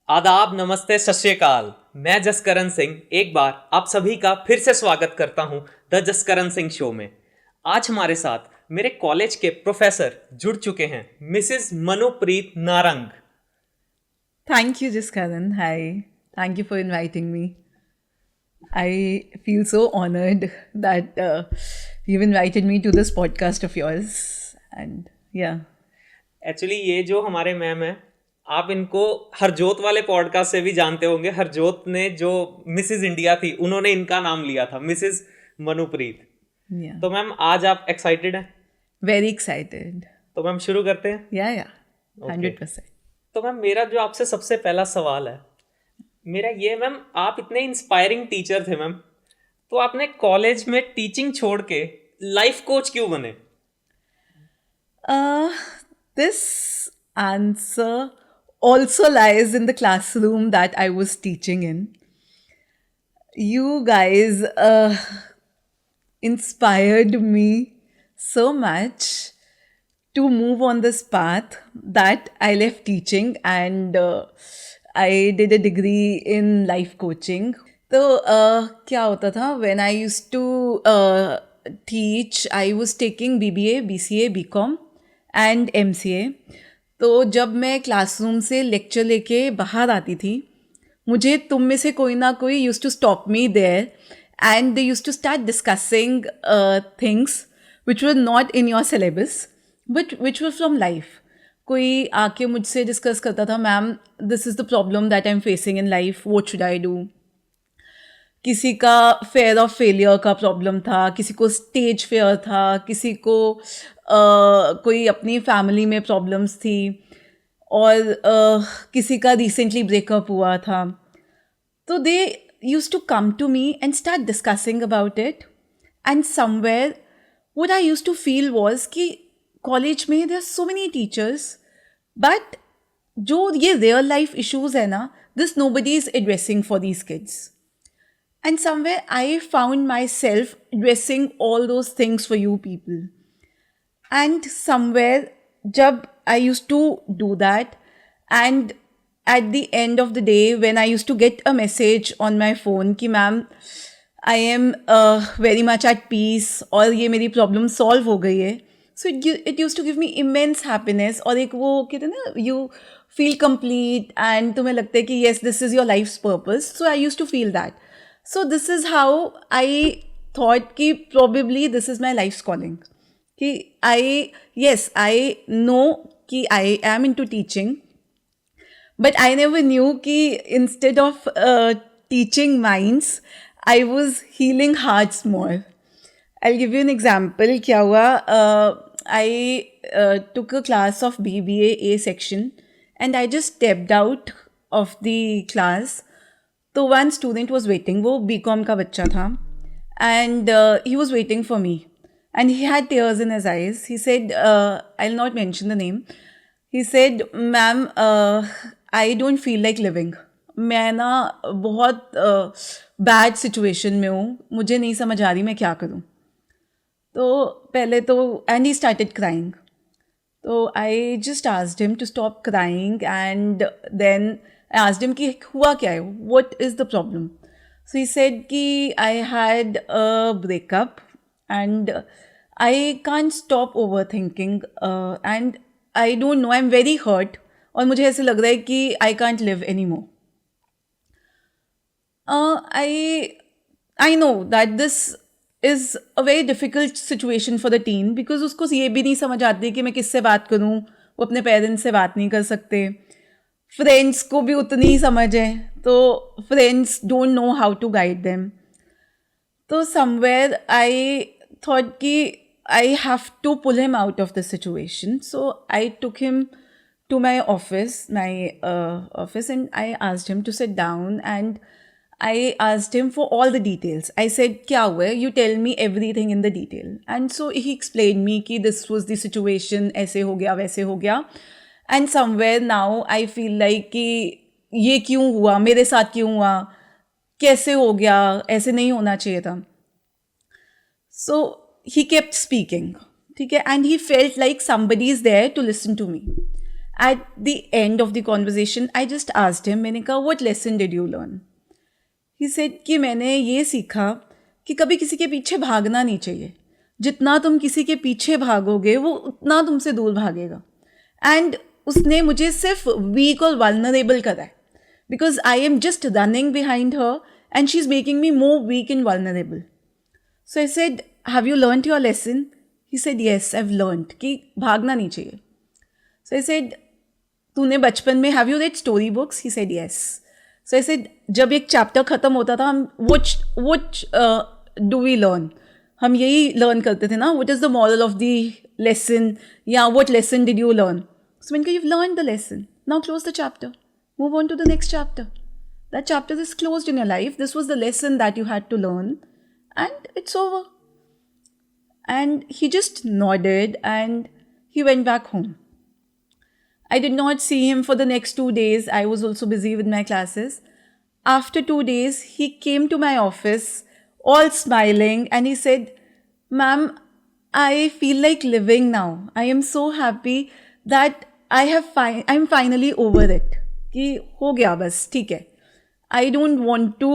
आदाब, नमस्ते, सत श्री अकाल। मैं जसकरण सिंह एक बार आप सभी का फिर से स्वागत करता हूं द जसकरण सिंह शो में। आज हमारे साथ मेरे कॉलेज के प्रोफेसर जुड़ चुके हैं, Mrs Manupreet Narang. Thank you, Jiskaran. Hi. Thank you for inviting me. I feel so honored that you've invited me to this podcast of yours. And yeah. Actually ये जो हमारे मैम हैं, आप इनको हरजोत वाले पॉडकास्ट से भी जानते होंगे। हरजोत ने जो मिसेस इंडिया थी, उन्होंने इनका नाम लिया था, मिसेस मनुप्रीत। Yeah. तो मैम आज आप एक्साइटेड हैं? Very excited. तो मैम शुरू करते हैं। Yeah. Okay. 100%. तो मैम मेरा जो आपसे सबसे पहला सवाल है, मेरा ये मैम, आप इतने इंस्पायरिंग टीचर थे मैम, तो आपने कॉलेज में टीचिंग छोड़ के लाइफ कोच क्यों बने? This answer also lies in the classroom that I was teaching in. You guys inspired me so much to move on this path that I left teaching and I did a degree in life coaching. तो क्या होता था, when I used to teach, I was taking BBA, BCA, BCom and MCA. तो जब मैं classroom से lecture लेके बाहर आती थी, मुझे तुम में से कोई ना कोई used to stop me there and they use to start discussing things which were not in your syllabus but which were from life. कोई आके मुझसे डिस्कस करता था, ma'am this is the problem that I am facing in life, what should I do. किसी का fear of failure का problem था, किसी को स्टेज फेयर था, किसी को कोई अपनी फैमिली में प्रॉब्लम्स थी, और किसी का रिसेंटली ब्रेकअप हुआ था. तो they use to come to me and start discussing about it. And somewhere what I use to feel was कि कॉलेज में there are so many teachers, but जो ये रियल लाइफ इशूज़ है ना, this nobody is addressing for these kids. And somewhere I found myself addressing all those things for you people. And somewhere, jab I used to do that, and at the end of the day, when I used to get a message on my phone कि ma'am, I am very much at peace और ये मेरी problem solve हो गई है, so it used to give me immense happiness. और एक वो कहते हैं ना, you feel complete and तुम्हें लगता है कि yes, this is your life's purpose. So I used to feel that. So this is how I thought कि probably this is my life's calling. कि I know कि I am into teaching, but I never knew कि instead of teaching minds, I was healing hearts more. I'll give you an example. क्या हुआ, I took a class of BBA A section and I just stepped out of the class. तो one student was waiting, वो BCom का बच्चा था, and he was waiting for me and he had tears in his eyes. He said, I will not mention the name, he said ma'am I don't feel like living. मैं ना बहुत bad situation में हूँ, मुझे नहीं समझ आ रही मैं क्या करूँ. तो पहले तो एंड ही स्टार्टेड क्राइंग. तो I just asked him to stop crying and then I asked him कि हुआ क्या है, what is the problem? So he said कि I had a breakup and I can't stop overthinking and I don't know, I'm very hurt और मुझे ऐसे लग रहा है कि I can't live anymore. I know that this is a very difficult situation for the teen because उसको ये भी नहीं समझ आती कि मैं किससे बात करूँ, वो अपने पेरेंट्स से बात नहीं कर सकते, फ्रेंड्स को भी उतनी ही समझ है, तो friends don't know how to guide them. तो समवेयर आई थॉट कि I have to pull him out of the situation. So I took him to my office and I asked him to sit down and I asked him for all the details. I said क्या हुआ है, you tell me everything in the detail. And so he explain me कि this was the situation, ऐसे हो गया वैसे हो गया. And somewhere now I feel like कि ये क्यों हुआ, मेरे साथ क्यों हुआ, कैसे हो गया, ऐसे नहीं होना चाहिए था. सो ही केप्ट स्पीकिंग, ठीक है, and he felt like somebody is there to listen to me. At the end of the conversation, I just asked him, मैंने कहा, what lesson did you learn? He said कि मैंने ये सीखा कि कभी किसी के पीछे भागना नहीं चाहिए. जितना तुम किसी के पीछे भागोगे वो उतना तुमसे दूर भागेगा. एंड उसने मुझे सिर्फ वीक और वल्नरेबल करा है, because I am just running behind her and she is making me more weak and vulnerable. So I said, have you learned your lesson? He said, yes, I have learned कि भागना नहीं चाहिए. सो I said, तूने बचपन में have you read story books? He said, yes. So I said, जब एक chapter ख़त्म होता था, हम व्हाट डू वी लर्न? हम यही लर्न करते थे ना, what is the moral of the lesson, या what lesson did you learn? So मैंने कहा, you've learned the lesson. Now close the chapter. Move on to the next chapter. That chapter is closed in your life. This was the lesson that you had to learn. And it's over. And he just nodded and he went back home. I did not see him for the next 2 days. I was also busy with my classes. After 2 days, he came to my office all smiling and he said, "Ma'am, I feel like living now. I am so happy that I'm finally over it. कि हो गया बस, ठीक है. I don't want to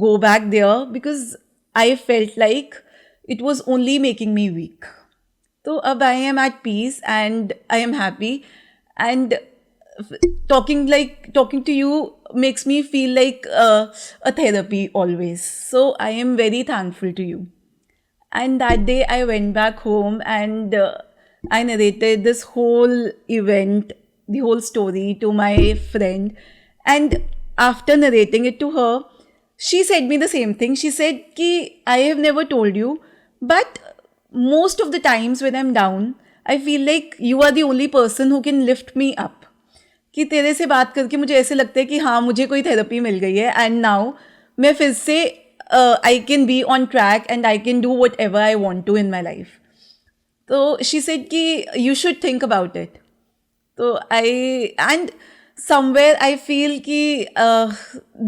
go back there because I felt like it was only making me weak. So अब I am at peace and I am happy, and talking to you makes me feel like a therapy always. So I am very thankful to you." And that day I went back home and I narrated this whole event, the whole story to my friend. And after narrating it to her, she said me the same thing. She said, "Ki, I have never told you, but most of the times when I'm down, I feel like you are the only person who can lift me up." कि तेरे से बात करके मुझे ऐसे लगता है कि हाँ, मुझे कोई थेरेपी मिल गई है एंड नाउ मैं फिर से I can be on track and I can do whatever I want to in my life. तो शी सेड कि you should think about it. तो I and somewhere I feel कि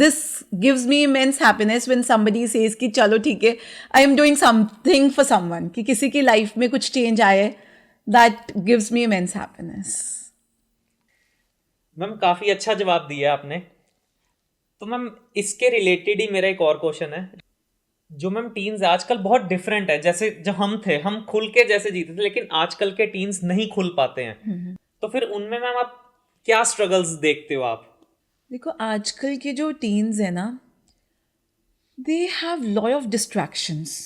this gives me immense happiness when somebody says कि चलो ठीक है, I am doing something for someone, कि किसी की लाइफ में कुछ चेंज आए. That gives me immense happiness. Ma'am काफ़ी अच्छा जवाब दिया आपने. तो मैम इसके रिलेटेड ही मेरा एक और क्वेश्चन है. जो मैम टीन्स आजकल बहुत डिफरेंट है. जैसे जब हम थे, हम खुल के जैसे जीते थे, लेकिन आजकल के टीन्स नहीं खुल पाते हैं. तो फिर उनमें मैम आप क्या स्ट्रगल्स देखते हो आप? देखो, आजकल के जो टीन्स हैं ना, they have lot of distractions.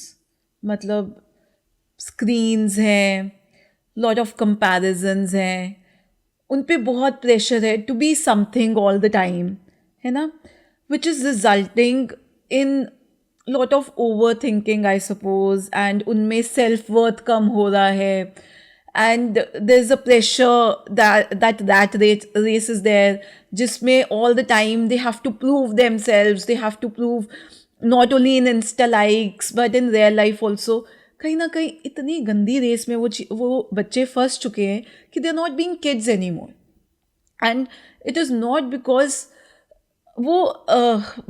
मतलब स्क्रीन्स हैं, लॉट ऑफ कंपैरिजन्स हैं, उन पे बहुत प्रेशर है to be something all the time, है ना, which is resulting in lot of over thinking I suppose. एंड उनमें सेल्फ वर्थ कम हो रहा है. And there's a pressure that race is there, जिसमें all the time they have to prove themselves, they have to prove not only in Insta likes but in real life also. कहीं ना कहीं इतनी गंदी रेस में वो बच्चे फंस चुके हैं कि they are not being kids anymore. And it is not because वो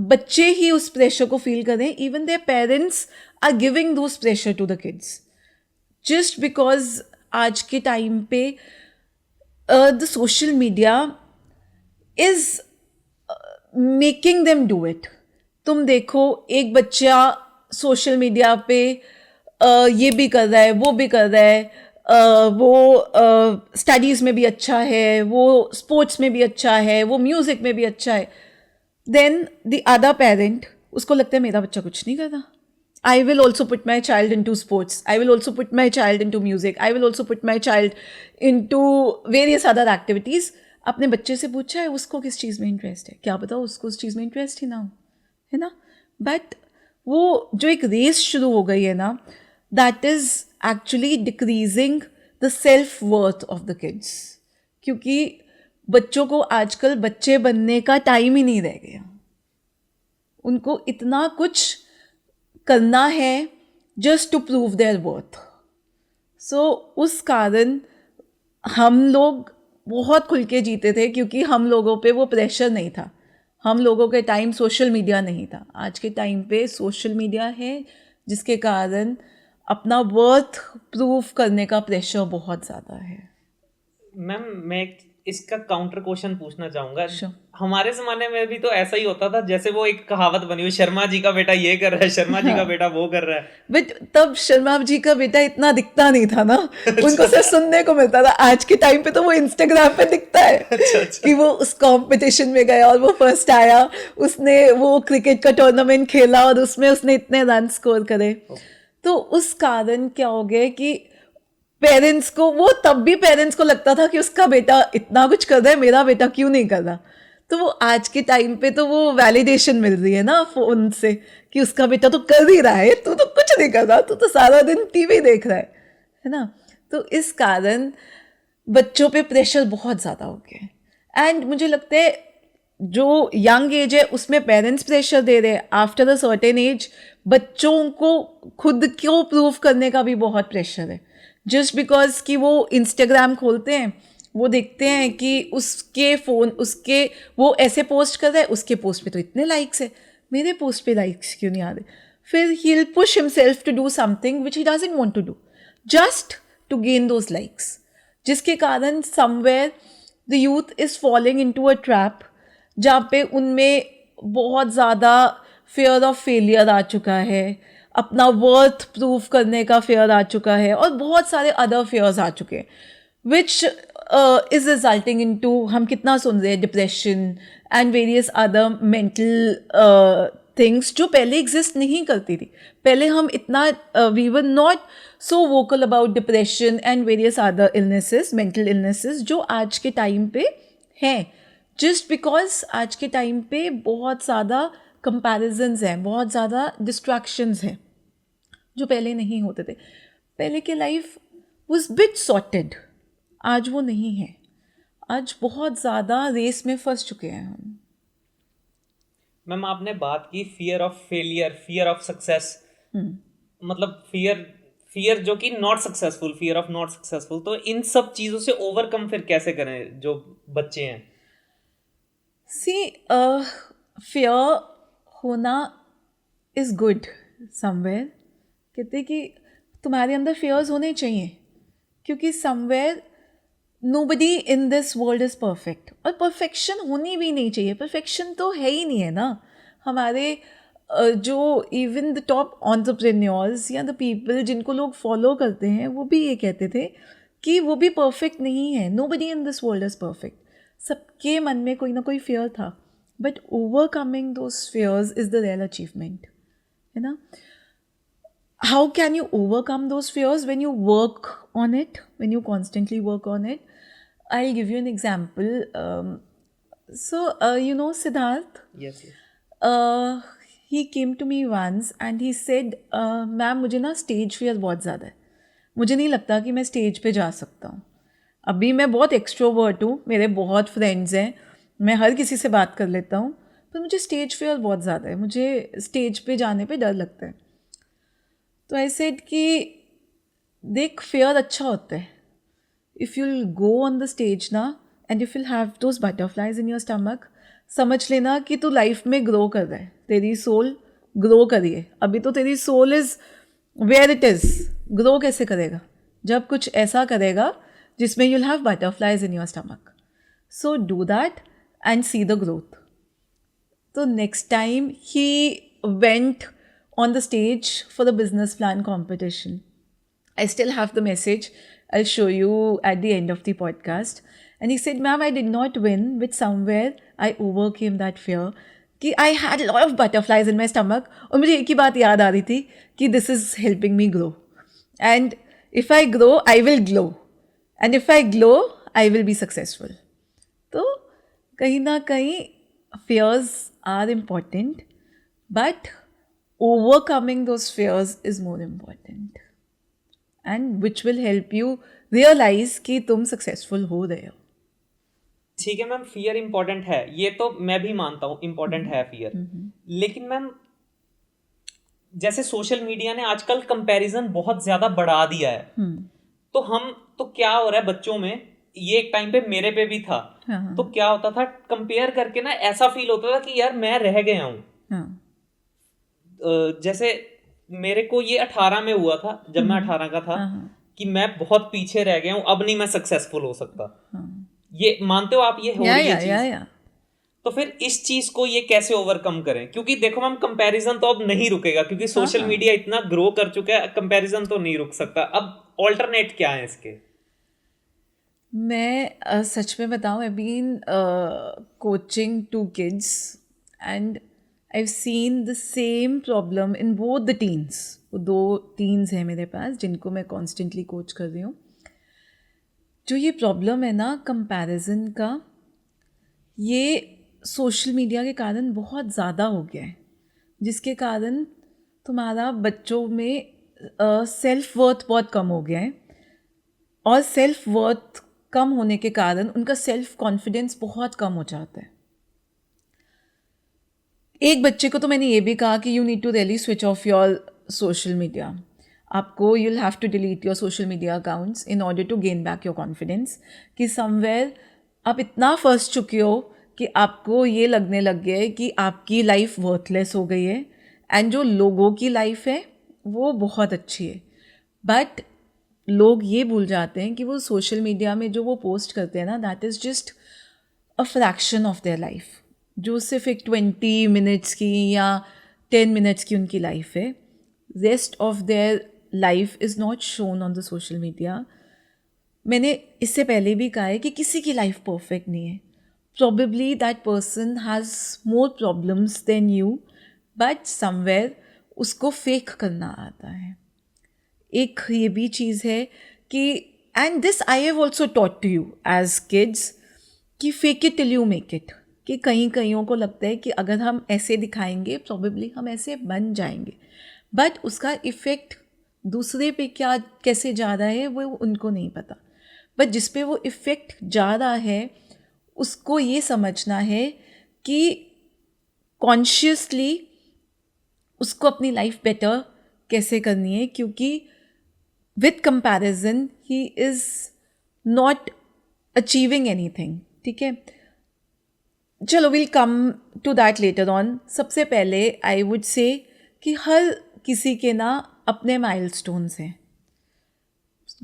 बच्चे ही उस प्रेशर को फील करें, even their parents are giving those pressure to the kids just because आज के टाइम पे the social media is making them do it. तुम देखो, एक बच्चा सोशल मीडिया पे ये भी कर रहा है, वो भी कर रहा है, वो स्टडीज़ में भी अच्छा है, वो स्पोर्ट्स में भी अच्छा है, वो म्यूज़िक में भी अच्छा है. देन द अदर पेरेंट, उसको लगता है मेरा बच्चा कुछ नहीं कर रहा. I will also put my child into sports. I will also put my child into music. I will also put my child into various other activities. अपने बच्चे से पूछा है उसको किस चीज़ में इंटरेस्ट है, क्या पता उसको उस चीज़ में इंटरेस्ट ही ना हो, है ना. बट वो जो एक रेस शुरू हो गई है ना, that is actually decreasing the self worth of the kids. क्योंकि बच्चों को आजकल बच्चे बनने का टाइम ही नहीं रह गया. उनको इतना कुछ करना है just to prove their worth. So उस कारण हम लोग बहुत खुल के जीते थे, क्योंकि हम लोगों पे वो प्रेशर नहीं था. हम लोगों के टाइम सोशल मीडिया नहीं था. आज के टाइम पे सोशल मीडिया है, जिसके कारण अपना वर्थ प्रूव करने का प्रेशर बहुत ज़्यादा है. मैम मैं एक इसका काउंटर क्वेश्चन पूछना चाहूंगा। Sure. हमारे जमाने में भी तो ऐसा ही होता था, जैसे वो एक कहावत बनी हुई, शर्मा जी का बेटा ये कर रहा है, शर्मा जी का बेटा वो कर रहा है। बट तब शर्मा जी का बेटा इतना दिखता नहीं था ना, उनको सिर्फ सुनने को मिलता था। आज के टाइम पे तो वो इंस्टाग्राम पे दिखता है कि वो उस कंपटीशन में गया और वो फर्स्ट आया, उसने वो क्रिकेट का टूर्नामेंट खेला और उसमें उसने इतने रन स्कोर करे। तो उस कारण क्या हो गया कि पेरेंट्स को, वो तब भी पेरेंट्स को लगता था कि उसका बेटा इतना कुछ कर रहा है, मेरा बेटा क्यों नहीं कर रहा। तो वो आज के टाइम पे तो वो वैलिडेशन मिल रही है ना फोन से कि उसका बेटा तो कर ही रहा है, तू तो कुछ नहीं कर रहा, तू तो सारा दिन टीवी देख रहा है ना। तो इस कारण बच्चों पे प्रेशर बहुत ज़्यादा हो गया। एंड मुझे लगता है जो यंग एज है उसमें पेरेंट्स प्रेशर दे रहे हैं, आफ्टर अ सर्टेन एज बच्चों को खुद को प्रूव करने का भी बहुत प्रेशर है। जस्ट बिकॉज कि वो इंस्टाग्राम खोलते हैं, वो देखते हैं कि उसके वो ऐसे पोस्ट कर रहा है, उसके पोस्ट पे तो इतने लाइक्स है, मेरे पोस्ट पे लाइक्स क्यों नहीं आ रहे। फिर he will push himself to do something which he doesn't want to do just to gain those likes, जिसके कारण somewhere the youth is following into a trap जहाँ पे उनमें बहुत ज़्यादा फेयर ऑफ फेलियर आ चुका है, अपना वर्थ प्रूव करने का फेयर आ चुका है और बहुत सारे अदर फेयर्स आ चुके हैं, which is resulting in to, हम कितना सुन रहे हैं, depression and various other mental things जो पहले एग्जिस्ट नहीं करती थी। पहले हम इतना we were not so vocal about depression and various other illnesses, mental illnesses जो आज के टाइम पे हैं, जस्ट बिकॉज आज के टाइम पे बहुत ज़्यादा कंपैरिजन्स हैं, बहुत ज़्यादा डिस्ट्रैक्शंस हैं जो पहले नहीं होते थे। पहले की लाइफ वाज बिट सॉर्टेड, आज वो नहीं है। आज बहुत ज़्यादा रेस में फंस चुके हैं हम। मैम आपने बात की fear of failure, fear of success, मतलब फियर जो कि not successful, fear of not successful, तो इन सब चीज़ों से ओवरकम फिर कैसे करें जो बच्चे हैं? सी फियर होना इज़ गुड समवेयर। कहते कि तुम्हारे अंदर फियर्स होने चाहिए, क्योंकि somewhere nobody in this world is perfect, और परफेक्शन होनी भी नहीं चाहिए। परफेक्शन तो है ही नहीं है ना। हमारे जो इवन द टॉप एंटरप्रेन्योर्स या द पीपल जिनको लोग फॉलो करते हैं, वो भी ये कहते थे कि वो भी परफेक्ट नहीं है। Nobody in this world is perfect. सबके मन में कोई ना कोई फियर था, but overcoming those fears is the real achievement, है ना। How can you overcome those fears? When you work on it, when you constantly work on it. I'll give you an example. You know Siddharth? Yes, yes. He came to me once and he said, ma'am मुझे ना stage fear बहुत ज़्यादा है, मुझे नहीं लगता कि मैं स्टेज पे जा सकता हूँ। अभी मैं बहुत एक्सट्रोवर्ट हूँ, मेरे बहुत फ्रेंड्स हैं, मैं हर किसी से बात कर लेता हूँ, पर मुझे स्टेज फियर बहुत ज़्यादा है, मुझे स्टेज पे जाने पे डर लगता है। तो आई सेड कि देख, फेयर अच्छा होता है। If you'll go on the stage ना and if you'll have those butterflies in your stomach, समझ लेना कि तू लाइफ में ग्रो कर रहा है, तेरी सोल ग्रो करिए। अभी तो तेरी soul is where it is, grow कैसे करेगा? जब कुछ ऐसा करेगा जिसमें you'll have butterflies in your stomach. So do that and see the growth. तो next time he went on the stage for the business plan competition. I still have the message. I'll show you at the end of the podcast. And he said, ma'am, I did not win, but somewhere I overcame that fear. कि I had a lot of butterflies in my stomach. और मुझे एक ही बात याद आ रही थी कि this is helping me grow. And if I grow, I will glow. And if I glow, I will be successful. तो कहीं ना कहीं fears are important, but overcoming those fears is more important, and which will help you realize कि तुम successful हो रहे हो। ठीक है मैम, फियर इम्पोर्टेंट है, ये तो मैं भी मानता हूँ इम्पोर्टेंट है फियर। लेकिन मैम जैसे सोशल मीडिया ने आजकल कंपैरिजन बहुत ज्यादा बढ़ा दिया है, तो क्या हो रहा है बच्चों में, ये एक टाइम पे मेरे पे भी था। तो क्या होता था, कंपेयर करके ना ऐसा फील होता था कि यार मैं रह गया हूँ। जैसे मेरे को ये 18 में हुआ था, जब मैं 18 का था, कि मैं बहुत पीछे रह गया हूँ, अब नहीं मैं सक्सेसफुल हो सकता। ये मानते हो आप, ये हो या रही या है या चीज? या तो फिर इस चीज को ये कैसे ओवरकम करें? क्योंकि देखो मैम, कंपैरिजन तो अब नहीं रुकेगा, क्योंकि हाँ सोशल हाँ मीडिया इतना ग्रो कर चुका है, कंपैरिजन तो नहीं रुक सकता। अब ऑल्टरनेट क्या है इसके? मैं सच में बताऊँ, I been coaching 2 kids and I seen the same problem in both the teens. वो 2 teens हैं मेरे पास जिनको मैं कॉन्स्टेंटली कोच कर रही हूँ। जो ये प्रॉब्लम है ना कंपैरिजन का, ये सोशल मीडिया के कारण बहुत ज़्यादा हो गया है, जिसके कारण तुम्हारा बच्चों में सेल्फ वर्थ बहुत कम हो गया है, और सेल्फ वर्थ कम होने के कारण उनका सेल्फ कॉन्फिडेंस बहुत कम हो जाता है। एक बच्चे को तो मैंने ये भी कहा कि you need to really switch off your social media. आपको you will have to delete your social media accounts in order to gain back your confidence, कि समवेयर आप इतना फंस चुके हो कि आपको ये लगने लग गया है कि आपकी लाइफ वर्थलेस हो गई है, एंड जो लोगों की लाइफ है वो बहुत अच्छी है। बट लोग ये भूल जाते हैं कि वो सोशल मीडिया में जो वो पोस्ट करते हैं ना, that is just a fraction of their life, जो सिर्फ एक 20 minutes की या 10 minutes की उनकी लाइफ है। Rest of their life is not shown on the social media. मैंने इससे पहले भी कहा है कि किसी की लाइफ परफेक्ट नहीं है। Probably that person has more problems than you, but somewhere उसको फेक करना आता है। एक ये भी चीज़ है कि, and this I have also taught to you as kids, कि fake it till you make it. कि कईयों को लगता है कि अगर हम ऐसे दिखाएंगे प्रॉबेबली हम ऐसे बन जाएंगे, बट उसका इफ़ेक्ट दूसरे पे क्या कैसे जा रहा है वो उनको नहीं पता। बट जिस पे वो इफ़ेक्ट जा रहा है उसको ये समझना है कि कॉन्शियसली उसको अपनी लाइफ बेटर कैसे करनी है, क्योंकि with comparison he is not achieving anything. ठीक है, चलो will come to that later on. सबसे पहले आई वुड से कि हर किसी के ना अपने माइलस्टोन्स हैं।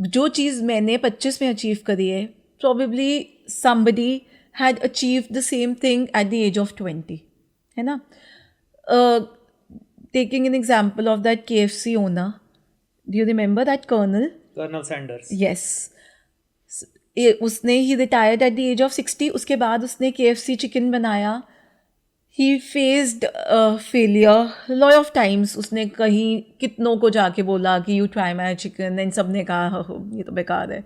जो चीज़ मैंने 25 में अचीव करी है, probably somebody had achieve the same thing at the age of 20, है ना। Taking an example of that KFC owner, do you remember that colonel Sanders? Yes, उसने ही retired at the age of 60। उसके बाद उसने KFC chicken बनाया। He faced failure lot of times. उसने कहीं कितनों को जाके बोला कि you try my chicken, and सब ने कहा "हो, ये तो बेकार है,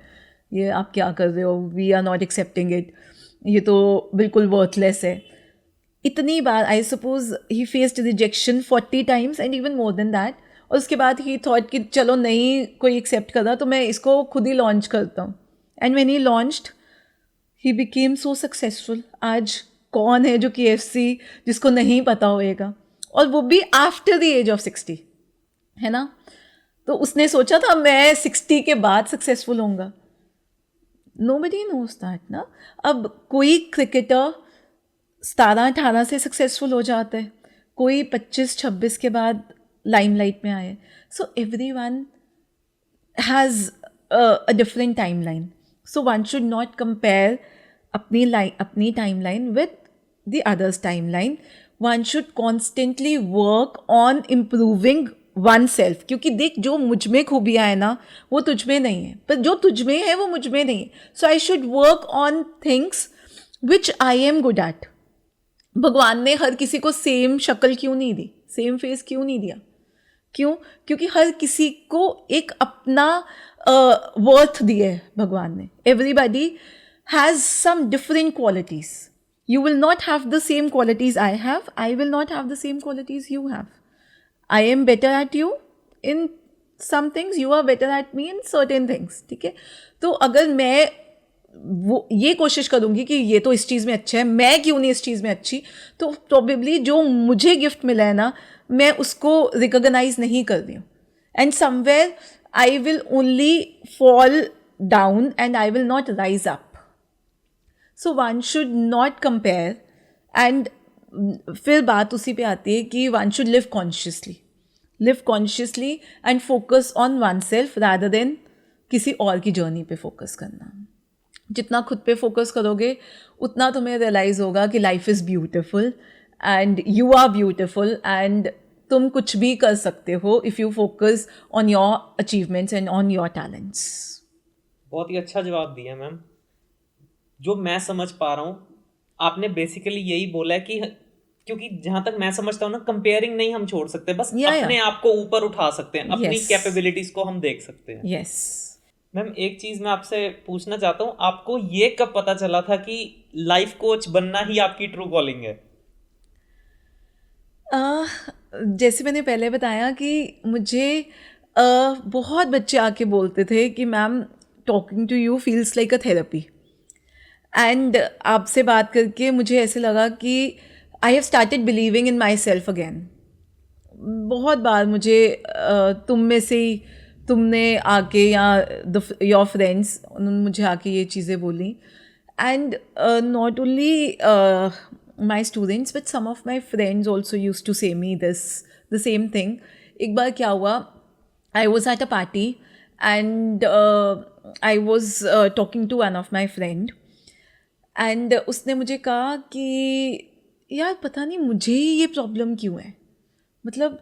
ये आप क्या कर रहे हो, we are not accepting it, ये तो बिल्कुल वर्थलेस है"। इतनी बार I suppose he faced rejection 40 times and even more than that. और उसके बाद ही थॉट कि चलो नहीं कोई एक्सेप्ट कर रहा तो मैं इसको खुद ही लॉन्च करता हूँ। And when he launched he became so successful. आज कौन है जो KFC जिसको नहीं पता होएगा, और वो भी आफ्टर द एज ऑफ 60, है ना। तो उसने सोचा था मैं 60 के बाद सक्सेसफुल होऊंगा। नोबडी नोज दैट ना। अब कोई क्रिकेटर 17-18 से सक्सेसफुल हो जाता है, कोई 25-26 के बाद लाइमलाइट में आए। So everyone has a different timeline. So one should not compare अपनी timeline with the other's timeline. One should constantly work on improving oneself. क्योंकि देख, जो मुझ में खूबियाँ हैं ना वो तुझ में नहीं है, पर जो तुझ में है वो मुझ में नहीं है। So I should work on things which I am good at. भगवान ने हर किसी को सेम शक्ल क्यों नहीं दी, सेम फेस क्यों नहीं दिया? क्यों? क्योंकि हर किसी को एक अपना वर्थ दिया है भगवान ने। Everybody has some different qualities. You will not have the same qualities I have, I will not have the same qualities you have. I am better at you in some things, you are better at me in certain things. ठीक है, तो अगर मैं वो ये कोशिश करूँगी कि ये तो इस चीज़ में अच्छा है, मैं क्यों नहीं इस चीज़ में अच्छी, तो प्रॉबेबली जो मुझे गिफ्ट मिला है ना मैं उसको रिकॉग्नाइज नहीं कर रही हूँ। And somewhere I will only fall down and I will not rise up. So one should not compare. And फिर बात उसी पे आती है कि one should live consciously and focus on one self rather than किसी और की जर्नी पे फोकस करना। जितना खुद पे फोकस करोगे उतना तुम्हें रियलाइज़ होगा कि life is beautiful and you are beautiful and तुम कुछ भी कर सकते हो if you focus on your achievements and on your talents. बहुत ही अच्छा जवाब दिया मैम. जो मैं समझ पा रहा हूँ, आपने बेसिकली यही बोला है कि क्योंकि जहां तक मैं समझता हूँ ना, कंपेयरिंग नहीं हम छोड़ सकते, बस अपने आप को ऊपर उठा सकते हैं, अपनी कैपेबिलिटीज को हम देख सकते हैं. यस मैम, एक चीज मैं आपसे पूछना चाहता हूँ, आपको ये कब पता चला था कि लाइफ कोच बनना ही आपकी ट्रू कॉलिंग है? जैसे मैंने पहले बताया कि मुझे बहुत बच्चे आके बोलते थे कि ma'am talking to you feels like a therapy. And आपसे बात करके मुझे ऐसे लगा कि I have started believing in myself again. बहुत बार मुझे तुम में से ही तुमने आके या योर फ्रेंड्स उन्होंने मुझे आके ये चीज़ें बोली. And not only my students but some of my friends also use to say me this the same thing. एक बार क्या हुआ, I was at a party and I was talking to one of my friend and उसने मुझे कहा कि यार पता नहीं मुझे ये प्रॉब्लम क्यों है, मतलब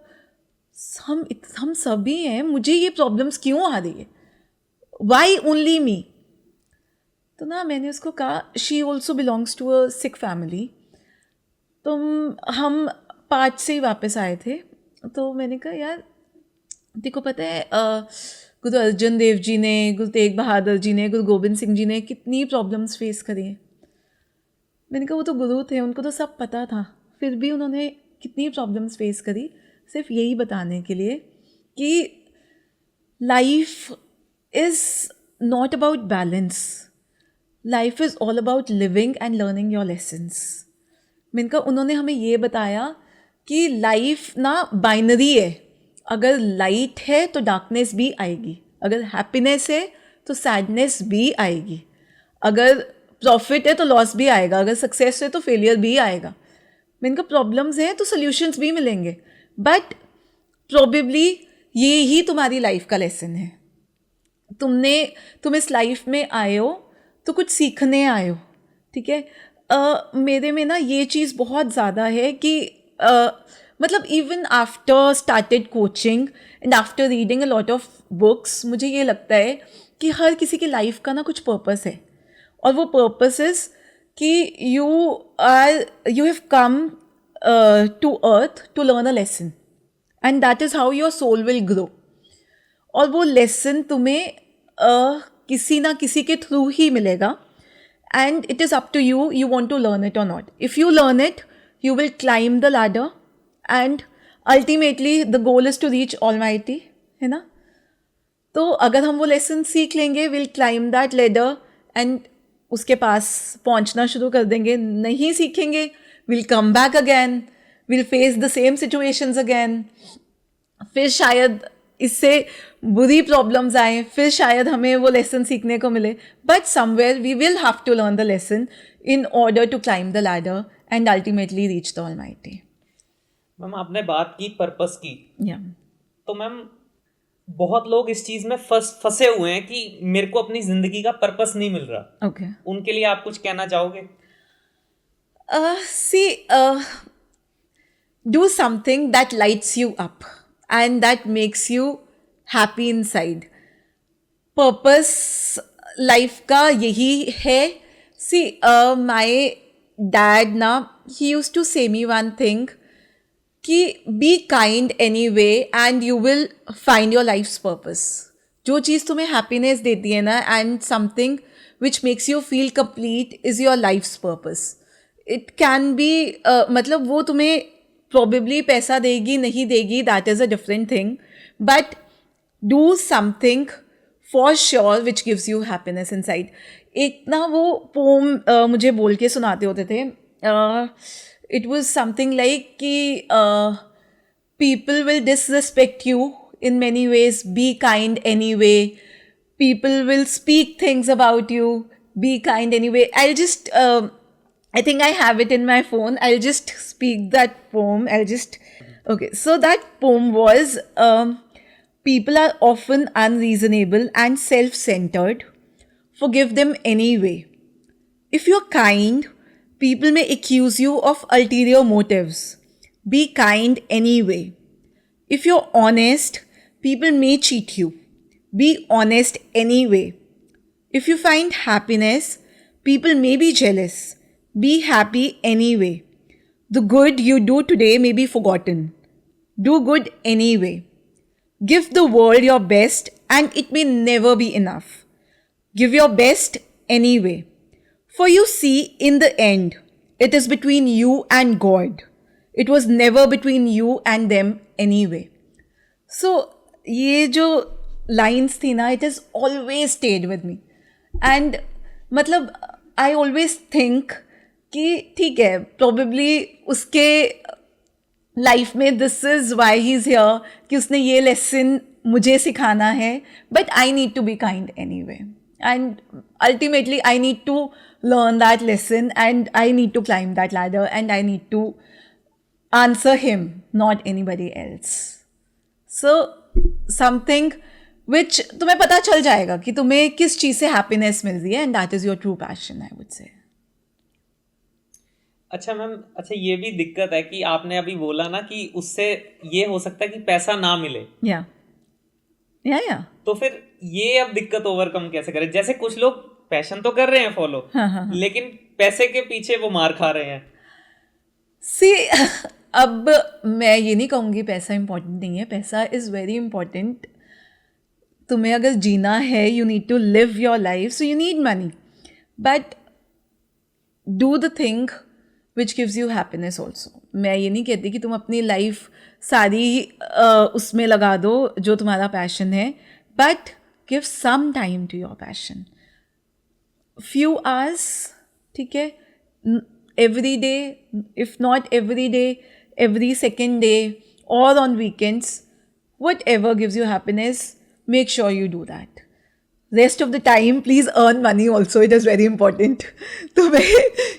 हम सभी हैं, मुझे ये प्रॉब्लम्स क्यों आ रही है, वाई ओनली मी. तो ना मैंने उसको कहा she also belongs to a sick family. तो हम पार्ट से ही वापस आए थे. तो मैंने कहा यार देखो पता है गुरु अर्जन देव जी ने, गुरु तेग बहादुर जी ने, गुरु गोबिंद सिंह जी ने कितनी प्रॉब्लम्स फेस करी हैं. मैंने कहा वो तो गुरु थे, उनको तो सब पता था, फिर भी उन्होंने कितनी प्रॉब्लम्स फेस करी, सिर्फ यही बताने के लिए कि life is not about balance, life is all about living and learning your lessons. मैंने कहा उन्होंने हमें ये बताया कि लाइफ ना बाइनरी है, अगर लाइट है तो डार्कनेस भी आएगी, अगर हैप्पीनेस है तो सैडनेस भी आएगी, अगर प्रॉफिट है तो लॉस भी आएगा, अगर सक्सेस है तो फेलियर भी आएगा. मैंने कहा प्रॉब्लम्स हैं तो सॉल्यूशंस भी मिलेंगे, बट प्रोबेबली ये ही तुम्हारी लाइफ का लेसन है. तुम इस लाइफ में आए हो तो कुछ सीखने आए हो, ठीक है. मेरे में ना ये चीज़ बहुत ज़्यादा है कि मतलब even after started coaching and after reading a lot of books, मुझे ये लगता है कि हर किसी की लाइफ का ना कुछ पर्पस है, और वो पर्पस इज़ कि you have come to earth to learn a lesson and that is how your soul will grow. और वो लेसन तुम्हें किसी ना किसी के थ्रू ही मिलेगा, and it is up to you, you want to learn it और नॉट. If you learn it you will climb the ladder and ultimately the goal is to reach almighty, है ना. तो अगर हम वो लेसन सीख लेंगे, will climb that ladder and उसके पास पहुंचना शुरू कर देंगे. नहीं सीखेंगे, will come back again, will face the same situations again, फिर शायद इससे बुरी प्रॉब्लम्स आए, फिर शायद हमें वो लेसन सीखने को मिले, but somewhere we will have to learn the lesson in order to climb the ladder and ultimately reach the almighty. Ma'am, आपने बात की पर्पस की, yeah. तो मैम बहुत लोग इस चीज में फंसे हुए हैं कि मेरे को अपनी जिंदगी का पर्पस नहीं मिल रहा. Okay. उनके लिए आप कुछ कहना चाहोगे? Do something that lights you up and that makes you happy inside. Purpose life का यही है. See, my dad ना, he used to say me one thing कि be kind anyway and you will find your life's purpose. जो चीज़ तुम्हें happiness देती है ना, and something which makes you feel complete is your life's purpose. It can be मतलब वो तुम्हें probably पैसा देगी नहीं देगी, that is a different thing, but do something for sure which gives you happiness inside. एक ना वो poem मुझे बोल के सुनाते होते थे. It was something like कि people will disrespect you in many ways, be kind anyway. People will speak things about you, be kind anyway. I'll just I think I have it in my phone. I'll just speak that poem. Okay, so that poem was people are often unreasonable and self-centered, forgive them anyway. If you're kind, people may accuse you of ulterior motives. Be kind anyway. If you're honest, people may cheat you. Be honest anyway. If you find happiness, people may be jealous. Be happy anyway. The good you do today may be forgotten. Do good anyway. Give the world your best and it may never be enough. Give your best anyway. For you see, in the end, it is between you and God. It was never between you and them anyway. So, ये जो lines थी ना, it has always stayed with me. And मतलब I always think कि ठीक है, probably उसके life में this is why he is here कि उसने ये लेसन मुझे सिखाना है, but I need to be kind anyway and ultimately I need to learn that lesson and I need to climb that ladder and I need to answer him, not anybody else. So something which तुम्हें पता चल जाएगा कि तुम्हें किस चीज़ से happiness मिल रही है and that is your true passion, I would से. अच्छा मैम, अच्छा ये भी दिक्कत है कि आपने अभी बोला ना कि उससे ये हो सकता है कि पैसा ना मिले. या तो फिर ये अब दिक्कत ओवरकम कैसे करें? जैसे कुछ लोग पैशन तो कर रहे हैं फॉलो, लेकिन पैसे के पीछे वो मार खा रहे हैं. सी अब मैं ये नहीं कहूँगी पैसा इम्पोर्टेंट नहीं है. पैसा इज़ वेरी इम्पोर्टेंट. तुम्हें अगर जीना है, you need to live your life, so you need money, but do the thing which gives you happiness also. मैं ये नहीं कहती कि तुम अपनी लाइफ सारी उसमें लगा दो जो तुम्हारा पैशन है, but give some time to your passion. Few hours, ठीक है, every day, if not every day, every second day or on weekends, whatever gives you happiness, make sure you do that. Rest of the time, please earn money also. It is very important.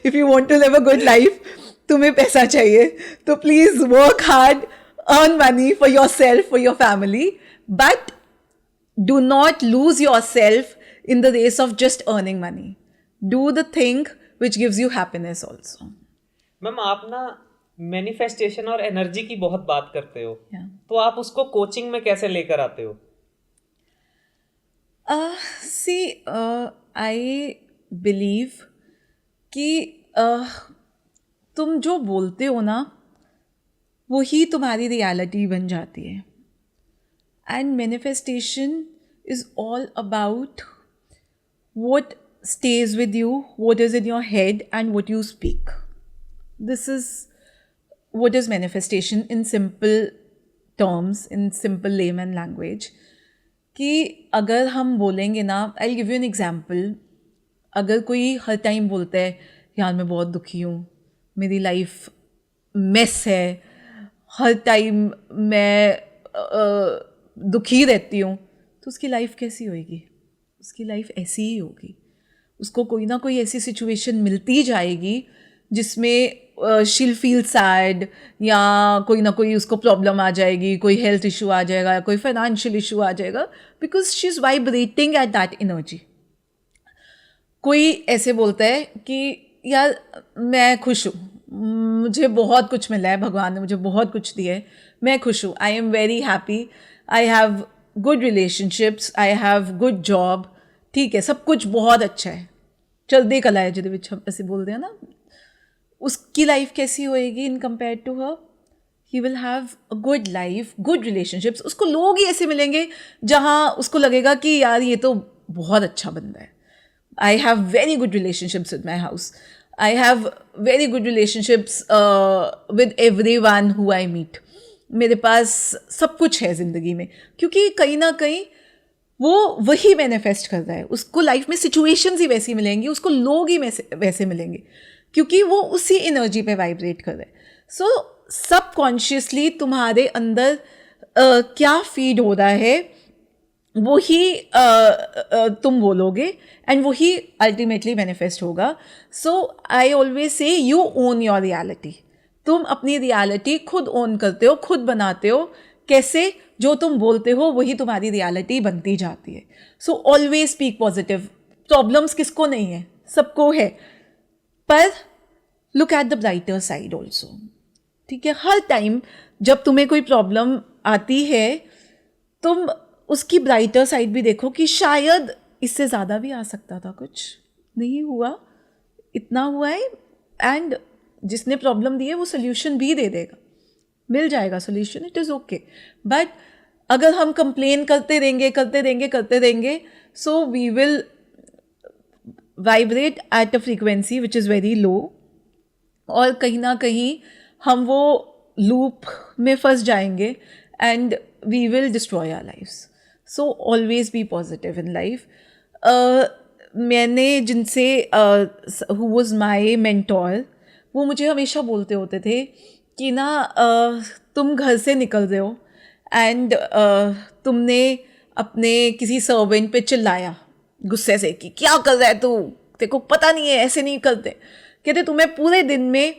If you want to live a good life, तुम्हें पैसा चाहिए, तो please work hard, earn money for yourself, for your family, but do not lose yourself in the race of just earning money. Do the thing which gives you happiness also. Ma'am आप ना manifestation और energy की बहुत बात करते हो, तो आप उसको कोचिंग में कैसे लेकर आते हो? आई बिलीव कि तुम जो बोलते हो ना वही तुम्हारी रियलिटी बन जाती है. And manifestation is all about what stays with you, what is in your head, and what you speak. This is what is manifestation in simple terms, in simple layman language. कि अगर हम बोलेंगे ना, I'll give you an example. अगर कोई हर time बोलता है यार मैं बहुत दुखी हूँ, मेरी लाइफ मेस है, हर टाइम मैं दुखी रहती हूँ, तो उसकी लाइफ कैसी होएगी? उसकी लाइफ ऐसी ही होगी. उसको कोई ना कोई ऐसी सिचुएशन मिलती जाएगी जिसमें शील फील सैड, या कोई ना कोई उसको प्रॉब्लम आ जाएगी, कोई हेल्थ इशू आ जाएगा, या कोई फाइनेंशियल इशू आ जाएगा, because she is vibrating at that energy. कोई ऐसे बोलता है कि यार मैं खुश हूँ, मुझे बहुत कुछ मिला है, भगवान ने मुझे बहुत कुछ दिया है, मैं खुश हूँ, I am very happy, I have good relationships, I have good job, ठीक है, सब कुछ बहुत अच्छा है, चलदे कला है जिहदे विच हम ऐसे बोलते हैं ना. उसकी लाइफ कैसी होएगी in compare to her? He will have a good life, good relationships. उसको लोग ही ऐसे मिलेंगे जहाँ उसको लगेगा कि यार ये तो बहुत अच्छा बंदा है. I have very good relationships with my house, I have very good relationships with every one who I meet. मेरे पास सब कुछ है ज़िंदगी में, क्योंकि कहीं ना कहीं वो वही मैनिफेस्ट कर रहा है. उसको लाइफ में सिचुएशंस ही वैसी मिलेंगी, उसको लोग ही वैसे मिलेंगे, क्योंकि वो उसी एनर्जी पे वाइब्रेट कर रहे हैं. सो सबकॉन्शियसली तुम्हारे अंदर क्या फीड हो रहा है वही तुम बोलोगे, एंड वही अल्टीमेटली मैनिफेस्ट होगा. So I always say you own your reality. तुम अपनी रियलिटी खुद ओन करते हो, खुद बनाते हो. कैसे? जो तुम बोलते हो वही तुम्हारी रियलिटी बनती जाती है. So always speak positive problems किसको नहीं है, सबको है, पर look at the brighter side also. ठीक है, हर टाइम जब तुम्हें कोई प्रॉब्लम आती है तुम उसकी ब्राइटर साइड भी देखो कि शायद इससे ज़्यादा भी आ सकता था, कुछ नहीं हुआ, इतना हुआ है, एंड जिसने प्रॉब्लम दी है वो सोल्यूशन भी दे देगा, मिल जाएगा solution, it is okay. But अगर हम कंप्लेन करते रहेंगे so we will vibrate at a frequency which is very low, और कहीं ना कहीं हम वो लूप में फंस जाएंगे and we will destroy our lives. So always be positive in life. मैंने जिनसे हु वाज माय मेंटोर, वो मुझे हमेशा बोलते होते थे कि ना तुम घर से निकल रहे हो एंड तुमने अपने किसी सर्वेंट पे चिल्लाया गुस्से से कि क्या कर रहा है तू, तेरे को पता नहीं है, ऐसे नहीं करते. कहते तुम्हें पूरे दिन में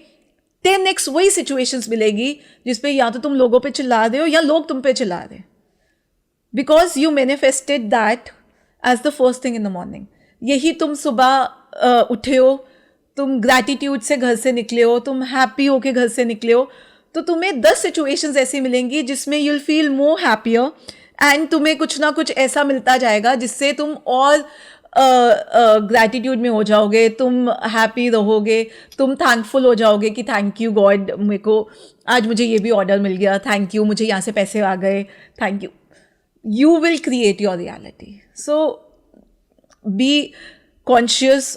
10x वही सिचुएशंस मिलेगी जिसपे या तो तुम लोगों पे चिल्ला रहे हो या लोग तुम पे चिल्ला रहे हैं, because you manifested that as the first thing in the morning. यही तुम सुबह उठे हो, तुम ग्रैटिट्यूड से घर से निकले हो, तुम हैप्पी होके घर से निकले हो, तो तुम्हें 10 सिचुएशंस ऐसी मिलेंगी जिसमें you'll feel more happier, and तुम्हें कुछ ना कुछ ऐसा मिलता जाएगा जिससे तुम और ग्रैटिट्यूड में हो जाओगे, तुम हैप्पी रहोगे, तुम थैंकफुल हो जाओगे कि थैंक यू गॉड, मेरे को आज मुझे ये भी ऑर्डर मिल गया, थैंक यू, मुझे यहाँ से पैसे आ गए, thank you. You will create your reality. So be conscious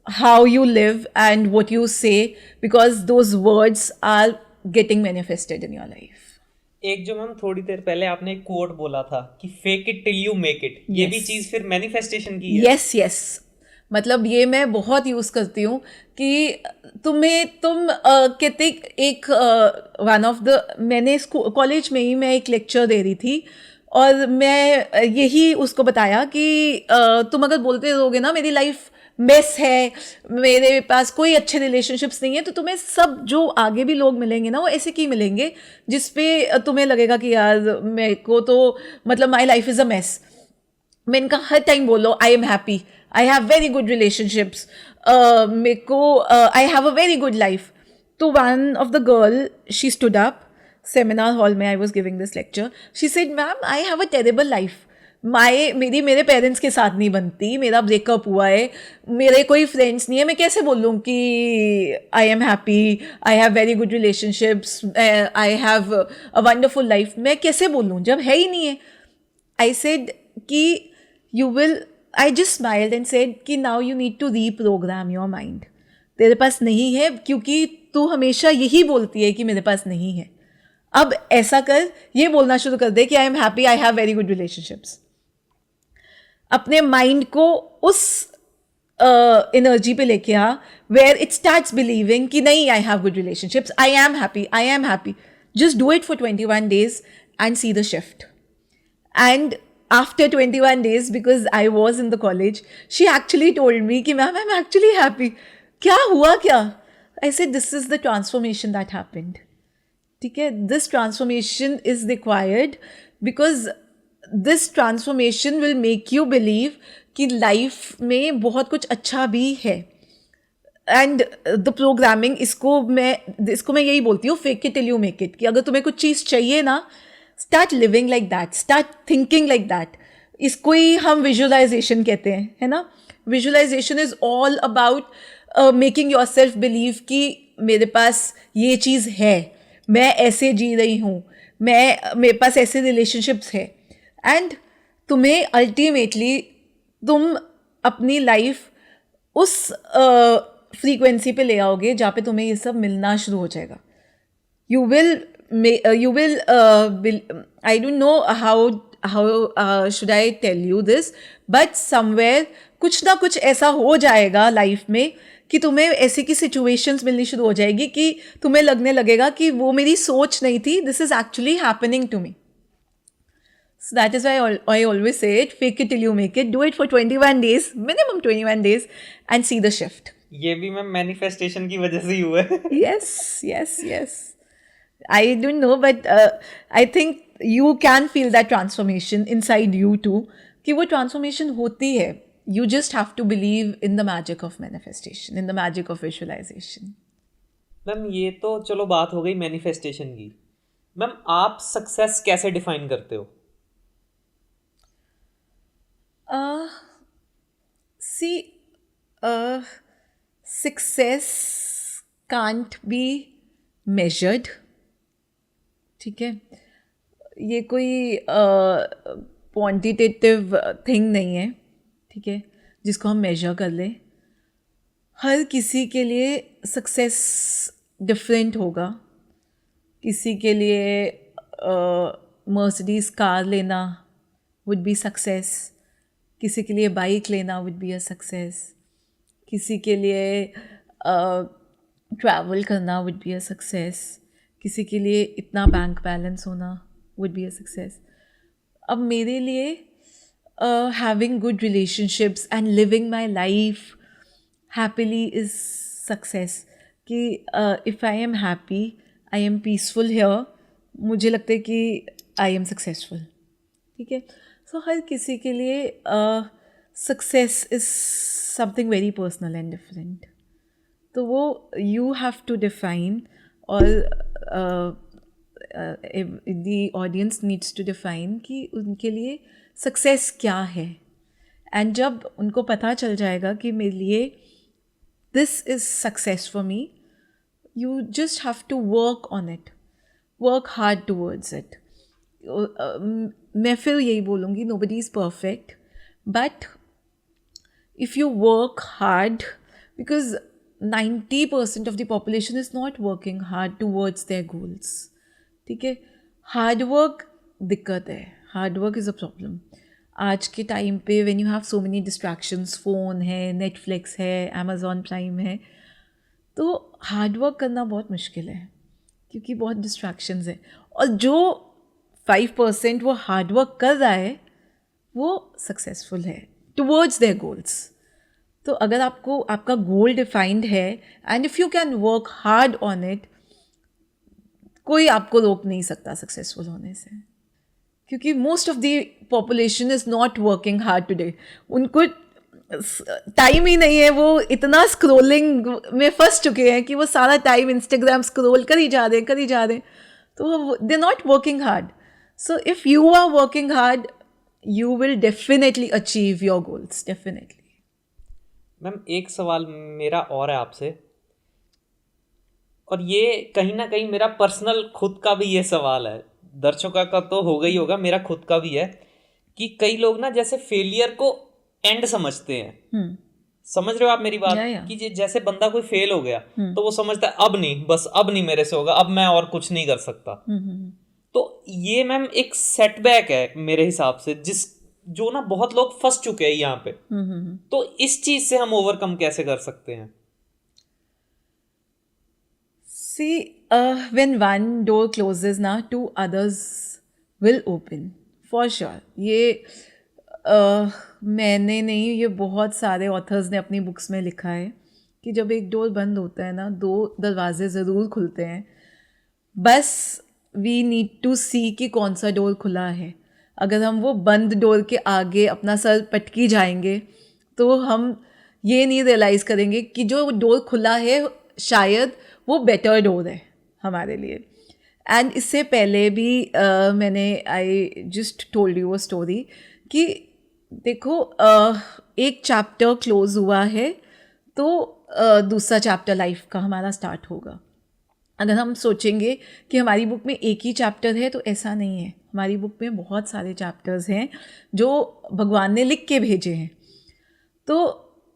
how you live and what you say, because those words are getting manifested in your life. एक जो मैम थोड़ी देर पहले आपने एक कोट बोला था कि fake it till you make it, ये भी चीज फिर मैनिफेस्टेशन की है. yes. मतलब ये मैं बहुत यूज़ करती हूँ कि तुम कहते एक वन ऑफ द, मैंने कॉलेज में ही मैं एक लेक्चर दे रही थी और मैं यही उसको बताया कि तुम अगर बोलते रहोगे ना मेरी लाइफ मेस है, मेरे पास कोई अच्छे रिलेशनशिप्स नहीं है, तो तुम्हें सब जो आगे भी लोग मिलेंगे ना वो ऐसे की मिलेंगे जिसपे तुम्हें लगेगा कि यार मेरे को तो मतलब my life is a mess. मैं इनका हर टाइम बोलो I am happy, I have very good relationships, मेरे को I have a very good life. तो one of the girl she stood up, seminar hall में I was giving this lecture, she said ma'am I have a terrible life, मेरे parents के साथ नहीं बनती, मेरा ब्रेकअप हुआ है, मेरे कोई फ्रेंड्स नहीं है, मैं कैसे बोलूँ कि I am happy, I have very good relationships, I have a wonderful life, मैं कैसे बोलूँ जब है ही नहीं है. आई सेड कि you will, I just smiled and said कि now you need to reprogram your mind. तेरे पास नहीं है क्योंकि तू हमेशा यही बोलती है कि मेरे पास नहीं है. अब ऐसा कर, ये बोलना शुरू कर दे कि I am happy, I have very good relationships. अपने माइंड को उस एनर्जी पे लेके आ वेयर इट स्टार्ट्स बिलीविंग कि नहीं I have good relationships, I am happy, I am happy. Just do it for 21 days and see the shift. And after 21 days, because I was in the college, she actually told me कि ma'am I'm actually happy. क्या हुआ क्या? I said this is the transformation that happened. ठीक है, this transformation is required because this transformation will make you believe कि life में बहुत कुछ अच्छा भी है. एंड द प्रोग्रामिंग, इसको मैं यही बोलती हूँ, fake it till you make it, कि अगर तुम्हें कुछ चीज़ चाहिए ना, start living like that, start thinking like that. इसको ही हम विजुअलाइजेशन कहते हैं, है ना. Visualization is all about making yourself believe कि मेरे पास ये चीज़ है, मैं ऐसे जी रही हूँ, मेरे पास ऐसे रिलेशनशिप्स है. एंड तुम्हें अल्टीमेटली तुम अपनी लाइफ उस फ्रीक्वेंसी पे ले आओगे जहाँ पे तुम्हें ये सब मिलना शुरू हो जाएगा. You will I don't know how should I tell you this, but somewhere कुछ ना कुछ ऐसा हो जाएगा लाइफ में कि तुम्हें ऐसी की सिचुएशंस मिलनी शुरू हो जाएगी कि तुम्हें लगने लगेगा कि वो मेरी सोच नहीं थी, this is actually happening to me. So that is why I always say it, fake it till you make it, do it for 21 days, minimum 21 days and see the shift. ये भी मैम मैनिफेस्टेशन की वजह से ही हुआ है. Yes. I don't know, but I think you can feel that transformation inside you too, कि वो transformation होती है. You just have to believe in the magic of manifestation, in the magic of visualization. Ma'am ये तो चलो बात हो गई मैनिफेस्टेशन की। मैम आप सक्सेस कैसे डिफाइन करते हो? See, success can't be measured. ठीक है, ये कोई क्वांटिटेटिव थिंग नहीं है, ठीक है, जिसको हम मेजर कर लें। हर किसी के लिए सक्सेस डिफरेंट होगा। किसी के लिए मर्सिडीज़ कार लेना वुड बी सक्सेस, किसी के लिए बाइक लेना वुड बी अ सक्सेस, किसी के लिए ट्रैवल करना वुड बी अ सक्सेस, किसी के लिए इतना बैंक बैलेंस होना वुड बी अ सक्सेस। अब मेरे लिए having good relationships and living my life happily is success. कि if I am happy, I am peaceful here, मुझे लगता है कि आई एम सक्सेसफुल। ठीक है, सो हर किसी के लिए success is something very personal and different. तो वो यू हैव टू डिफाइन, और the audience needs to define कि उनके लिए सक्सेस क्या है। एंड जब उनको पता चल जाएगा कि मेरे लिए this is success for me, you just have to work on it, work hard towards it. मैं फिर यही बोलूँगी, nobody is perfect, but if you work hard, because 90% of the population is not working hard towards their goals. ठीक है, hard work दिक्कत है, hard work is a problem आज के टाइम पे। When you have so many distractions, phone है, Netflix है, Amazon prime है, तो हार्ड वर्क करना बहुत मुश्किल है क्योंकि बहुत डिस्ट्रैक्शंस है। और जो 5% वो हार्ड वर्क कर रहा है वो सक्सेसफुल है टुवर्ड्स देयर गोल्स। तो अगर आपको आपका गोल डिफाइंड है and if you can work hard on it, कोई आपको रोक नहीं सकता सक्सेसफुल होने से, क्योंकि most of the population is not working hard today. उनको टाइम ही नहीं है, वो इतना स्क्रोलिंग में फंस चुके हैं कि वो सारा टाइम इंस्टाग्राम स्क्रोल कर ही जा रहे हैं, तो they not working hard. So if you are working hard, you will definitely achieve your goals, definitely. Ma'am एक सवाल मेरा और है आपसे, और ये कहीं ना कहीं मेरा पर्सनल खुद का भी ये सवाल है, दर्शकों का तो होगा ही होगा, मेरा खुद का भी है कि कई लोग ना जैसे फेलियर को एंड समझते हैं। समझ रहे हो आप मेरी बात? कि जैसे बंदा कोई फेल हो गया तो वो समझता है अब नहीं, बस अब नहीं मेरे से होगा, अब मैं और कुछ नहीं कर सकता। तो ये मैम एक सेटबैक है मेरे हिसाब से, जो ना बहुत लोग फंस चुके हैं यहाँ पे। तो इस चीज से हम ओवरकम कैसे कर सकते हैं? See, when one door closes now, two others will open for sure. ये मैंने नहीं, ये बहुत सारे ऑथर्स ने अपनी बुक्स में लिखा है कि जब एक डोर बंद होता है ना, दो दरवाजे ज़रूर खुलते हैं। बस वी नीड टू सी कि कौन सा डोर खुला है। अगर हम वो बंद डोर के आगे अपना सर पटकी जाएंगे तो हम ये नहीं रियलाइज़ करेंगे कि जो डोर खुला है शायद वो बेटर डोर है हमारे लिए। एंड इससे पहले भी मैंने I just told you a story कि देखो, एक चैप्टर क्लोज हुआ है तो दूसरा चैप्टर लाइफ का हमारा स्टार्ट होगा। अगर हम सोचेंगे कि हमारी बुक में एक ही चैप्टर है, तो ऐसा नहीं है। हमारी बुक में बहुत सारे चैप्टर्स हैं जो भगवान ने लिख के भेजे हैं। तो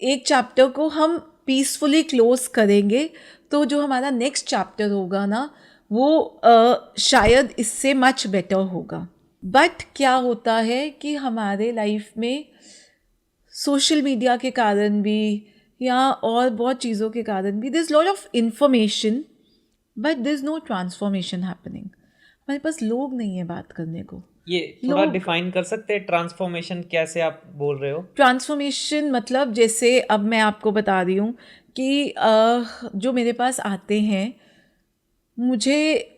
एक चैप्टर को हम पीसफुली क्लोज करेंगे तो जो हमारा नेक्स्ट चैप्टर होगा ना, वो शायद इससे मच बेटर होगा। बट क्या होता है कि हमारे लाइफ में सोशल मीडिया के कारण भी या और बहुत चीज़ों के कारण भी there is lot of information but there is no transformation happening. हमारे पास लोग नहीं है बात करने को। ये थोड़ा डिफाइन कर सकते हैं ट्रांसफॉर्मेशन कैसे आप बोल रहे हो? ट्रांसफॉर्मेशन मतलब जैसे अब मैं आपको बता रही हूँ कि जो मेरे पास आते हैं, मुझे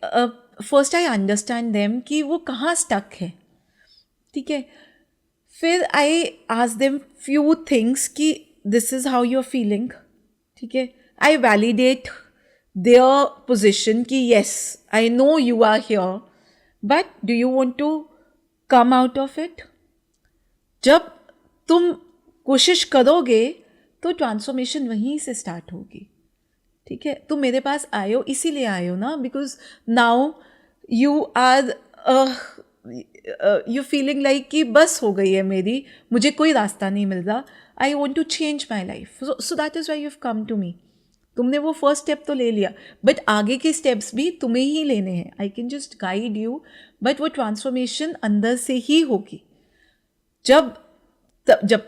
फर्स्ट आई अंडरस्टैंड देम कि वो कहाँ स्टक है। ठीक है, फिर I ask them few things कि this is how you are feeling, ठीक है. आई वैलिडेट देयर पोजिशन कि yes I know you are here, but do you want to come out of it. जब तुम कोशिश करोगे तो ट्रांसफॉर्मेशन वहीं से स्टार्ट होगी, ठीक है. तुम मेरे पास आए हो इसीलिए आए हो ना, because now you are you feeling like कि बस हो गई है मेरी, मुझे कोई रास्ता नहीं मिल रहा, I want to change my life, so that is why you have come to me. तुमने वो फर्स्ट स्टेप तो ले लिया, बट आगे के स्टेप्स भी तुम्हें ही लेने हैं. I can just guide you, but वो ट्रांसफॉर्मेशन अंदर से ही होगी. जब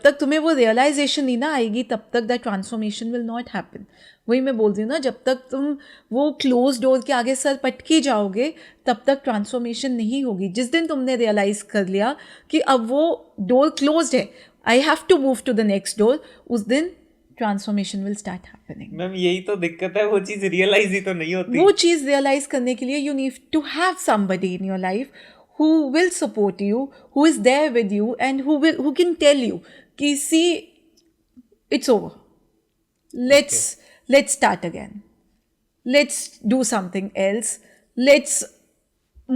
तक तुम्हें वो रियलाइजेशन नहीं ना आएगी, तब तक that transformation will not happen. वही मैं बोल रही हूँ ना, जब तक तुम वो क्लोज डोर के आगे सर पटके जाओगे, तब तक ट्रांसफॉर्मेशन नहीं होगी. जिस दिन तुमने रियलाइज़ कर लिया कि अब वो डोर क्लोज्ड है, I have to move to the next door, उस दिन transformation will start happening. Ma'am यही तो दिक्कत है, वो चीज़ रियलाइज ही तो नहीं होती. वो चीज़ रियलाइज करने के लिए you need to have somebody in your life who will support you, who is there with you, and who can tell you कि see it's over, let's start again, let's do something else, let's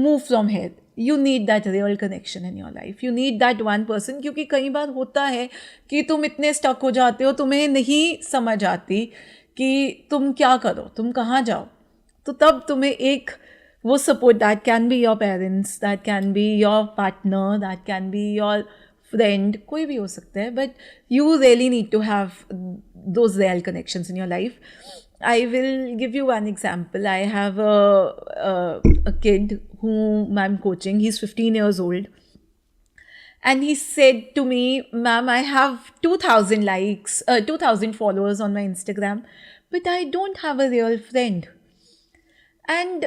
move from here. You need that real connection in your life, you need that one person. क्योंकि कई बार होता है कि तुम इतने stuck हो जाते हो, तुम्हें नहीं समझ आती कि तुम क्या करो, तुम कहाँ जाओ. तो तब तुम्हें एक वो support, that can be your parents, that can be your partner, that can be your friend, कोई भी हो सकता है, but you really need to have those real connections in your life. I will give you one example. I have a kid whom I'm coaching. He's 15 years old. And he said to me, "Ma'am, I have 2,000 likes, 2,000 followers on my Instagram, but I don't have a real friend." And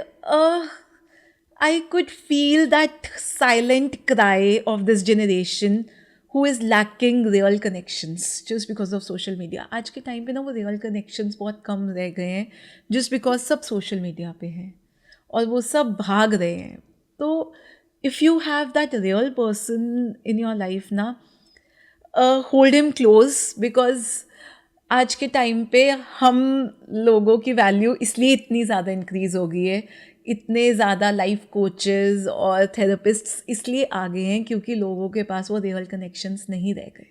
I could feel that silent cry of this generation who is lacking real connections just because of social media. आज के time पे ना वो real connections बहुत कम रह गए हैं, just because सब social media पे हैं और वो सब भाग रहे हैं. तो if you have that real person in your life ना, hold him close, because आज के टाइम पे हम लोगों की वैल्यू इसलिए इतनी ज़्यादा इंक्रीज़ हो गई है, इतने ज़्यादा लाइफ कोचेस और थेरेपिस्ट्स इसलिए आ गए हैं क्योंकि लोगों के पास वो रियल कनेक्शंस नहीं रह गए,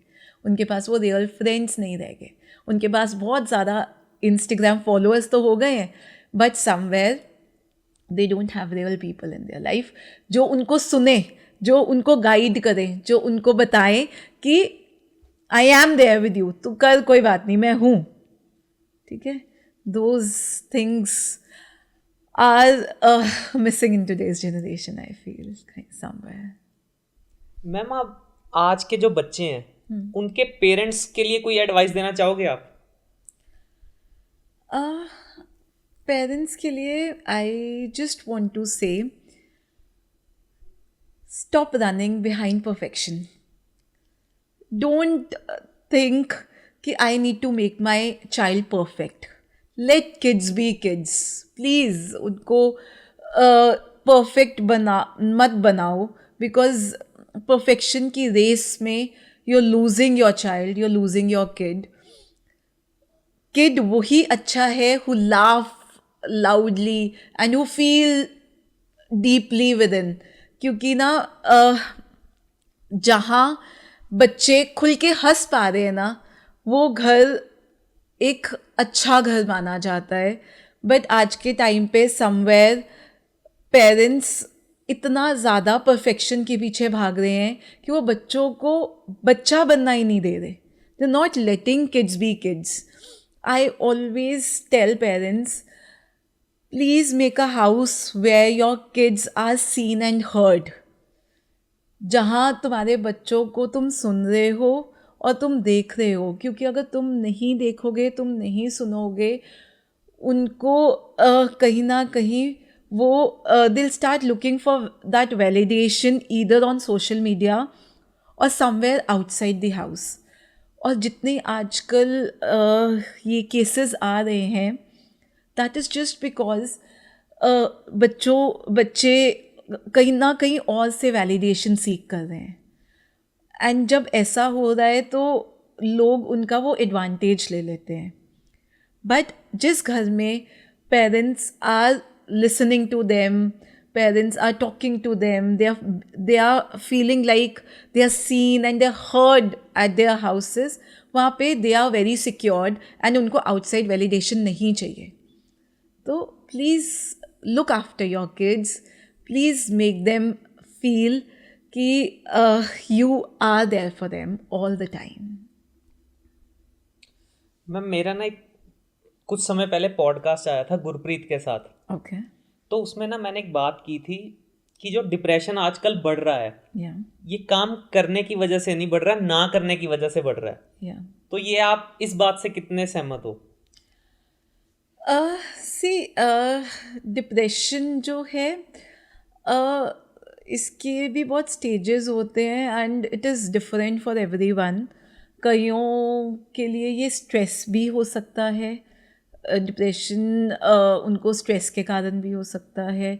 उनके पास वो रियल फ्रेंड्स नहीं रह गए. उनके पास बहुत ज़्यादा इंस्टाग्राम फॉलोअर्स तो हो गए हैं, but somewhere they don't have real people in their life जो उनको सुने, जो उनको गाइड करें, जो उनको बताएं कि I am there with you, तू कर, कोई बात नहीं, मैं हूँ. ठीक है. Those things are missing in today's generation, I feel, somewhere. Ma'am आप आज के जो बच्चे हैं उनके पेरेंट्स के लिए कोई एडवाइस देना चाहोगे आप? पेरेंट्स के लिए आई जस्ट वॉन्ट टू से, stop running behind perfection. Don't think कि I need to make my child perfect. Let kids be kids. Please उनको परफेक्ट मत बनाओ, बिकॉज परफेक्शन की रेस में you are losing your child, you are losing your kid. Kid वही अच्छा है who laugh loudly and who feel deeply within. क्योंकि ना जहाँ बच्चे खुल के हंस पा रहे हैं ना, वो घर एक अच्छा घर माना जाता है. बट आज के टाइम पे समवेयर पेरेंट्स इतना ज़्यादा परफेक्शन के पीछे भाग रहे हैं कि वो बच्चों को बच्चा बनना ही नहीं दे रहे. They are not letting kids be kids. I always tell parents, please make a house where your kids are seen and heard. जहाँ तुम्हारे बच्चों को तुम सुन रहे हो और तुम देख रहे हो, क्योंकि अगर तुम नहीं देखोगे, तुम नहीं सुनोगे उनको, कहीं ना कहीं वो दिल start looking for that validation either on social media और समवेयर आउटसाइड द हाउस. और जितने आजकल ये केसेस आ रहे हैं, दैट इज़ जस्ट बिकॉज बच्चे कहीं ना कहीं और से वैलिडेशन सीख कर रहे हैं. एंड जब ऐसा हो रहा है तो लोग उनका वो एडवांटेज ले लेते हैं. बट जिस घर में parents are listening to them, parents are talking to them, they are feeling like they are seen and they are heard at their houses, वहाँ पे they are very secured and उनको outside validation नहीं चाहिए. तो please look after your kids, please make them feel कि you are there for them all the time. Ma'am मेरा ना एक कुछ समय पहले पॉडकास्ट आया था गुरप्रीत के साथ. Okay. तो उसमें ना मैंने एक बात की थी कि जो डिप्रेशन आजकल बढ़ रहा है, Yeah. ये काम करने की वजह से नहीं बढ़ रहा, ना करने की वजह से बढ़ रहा है. Yeah. तो ये आप इस बात से कितने सहमत हो? डिप्रेशन जो है इसके भी बहुत स्टेजेस होते हैं and it is different for everyone. कईयों के लिए ये स्ट्रेस भी हो सकता है, डिप्रेशन उनको स्ट्रेस के कारण भी हो सकता है,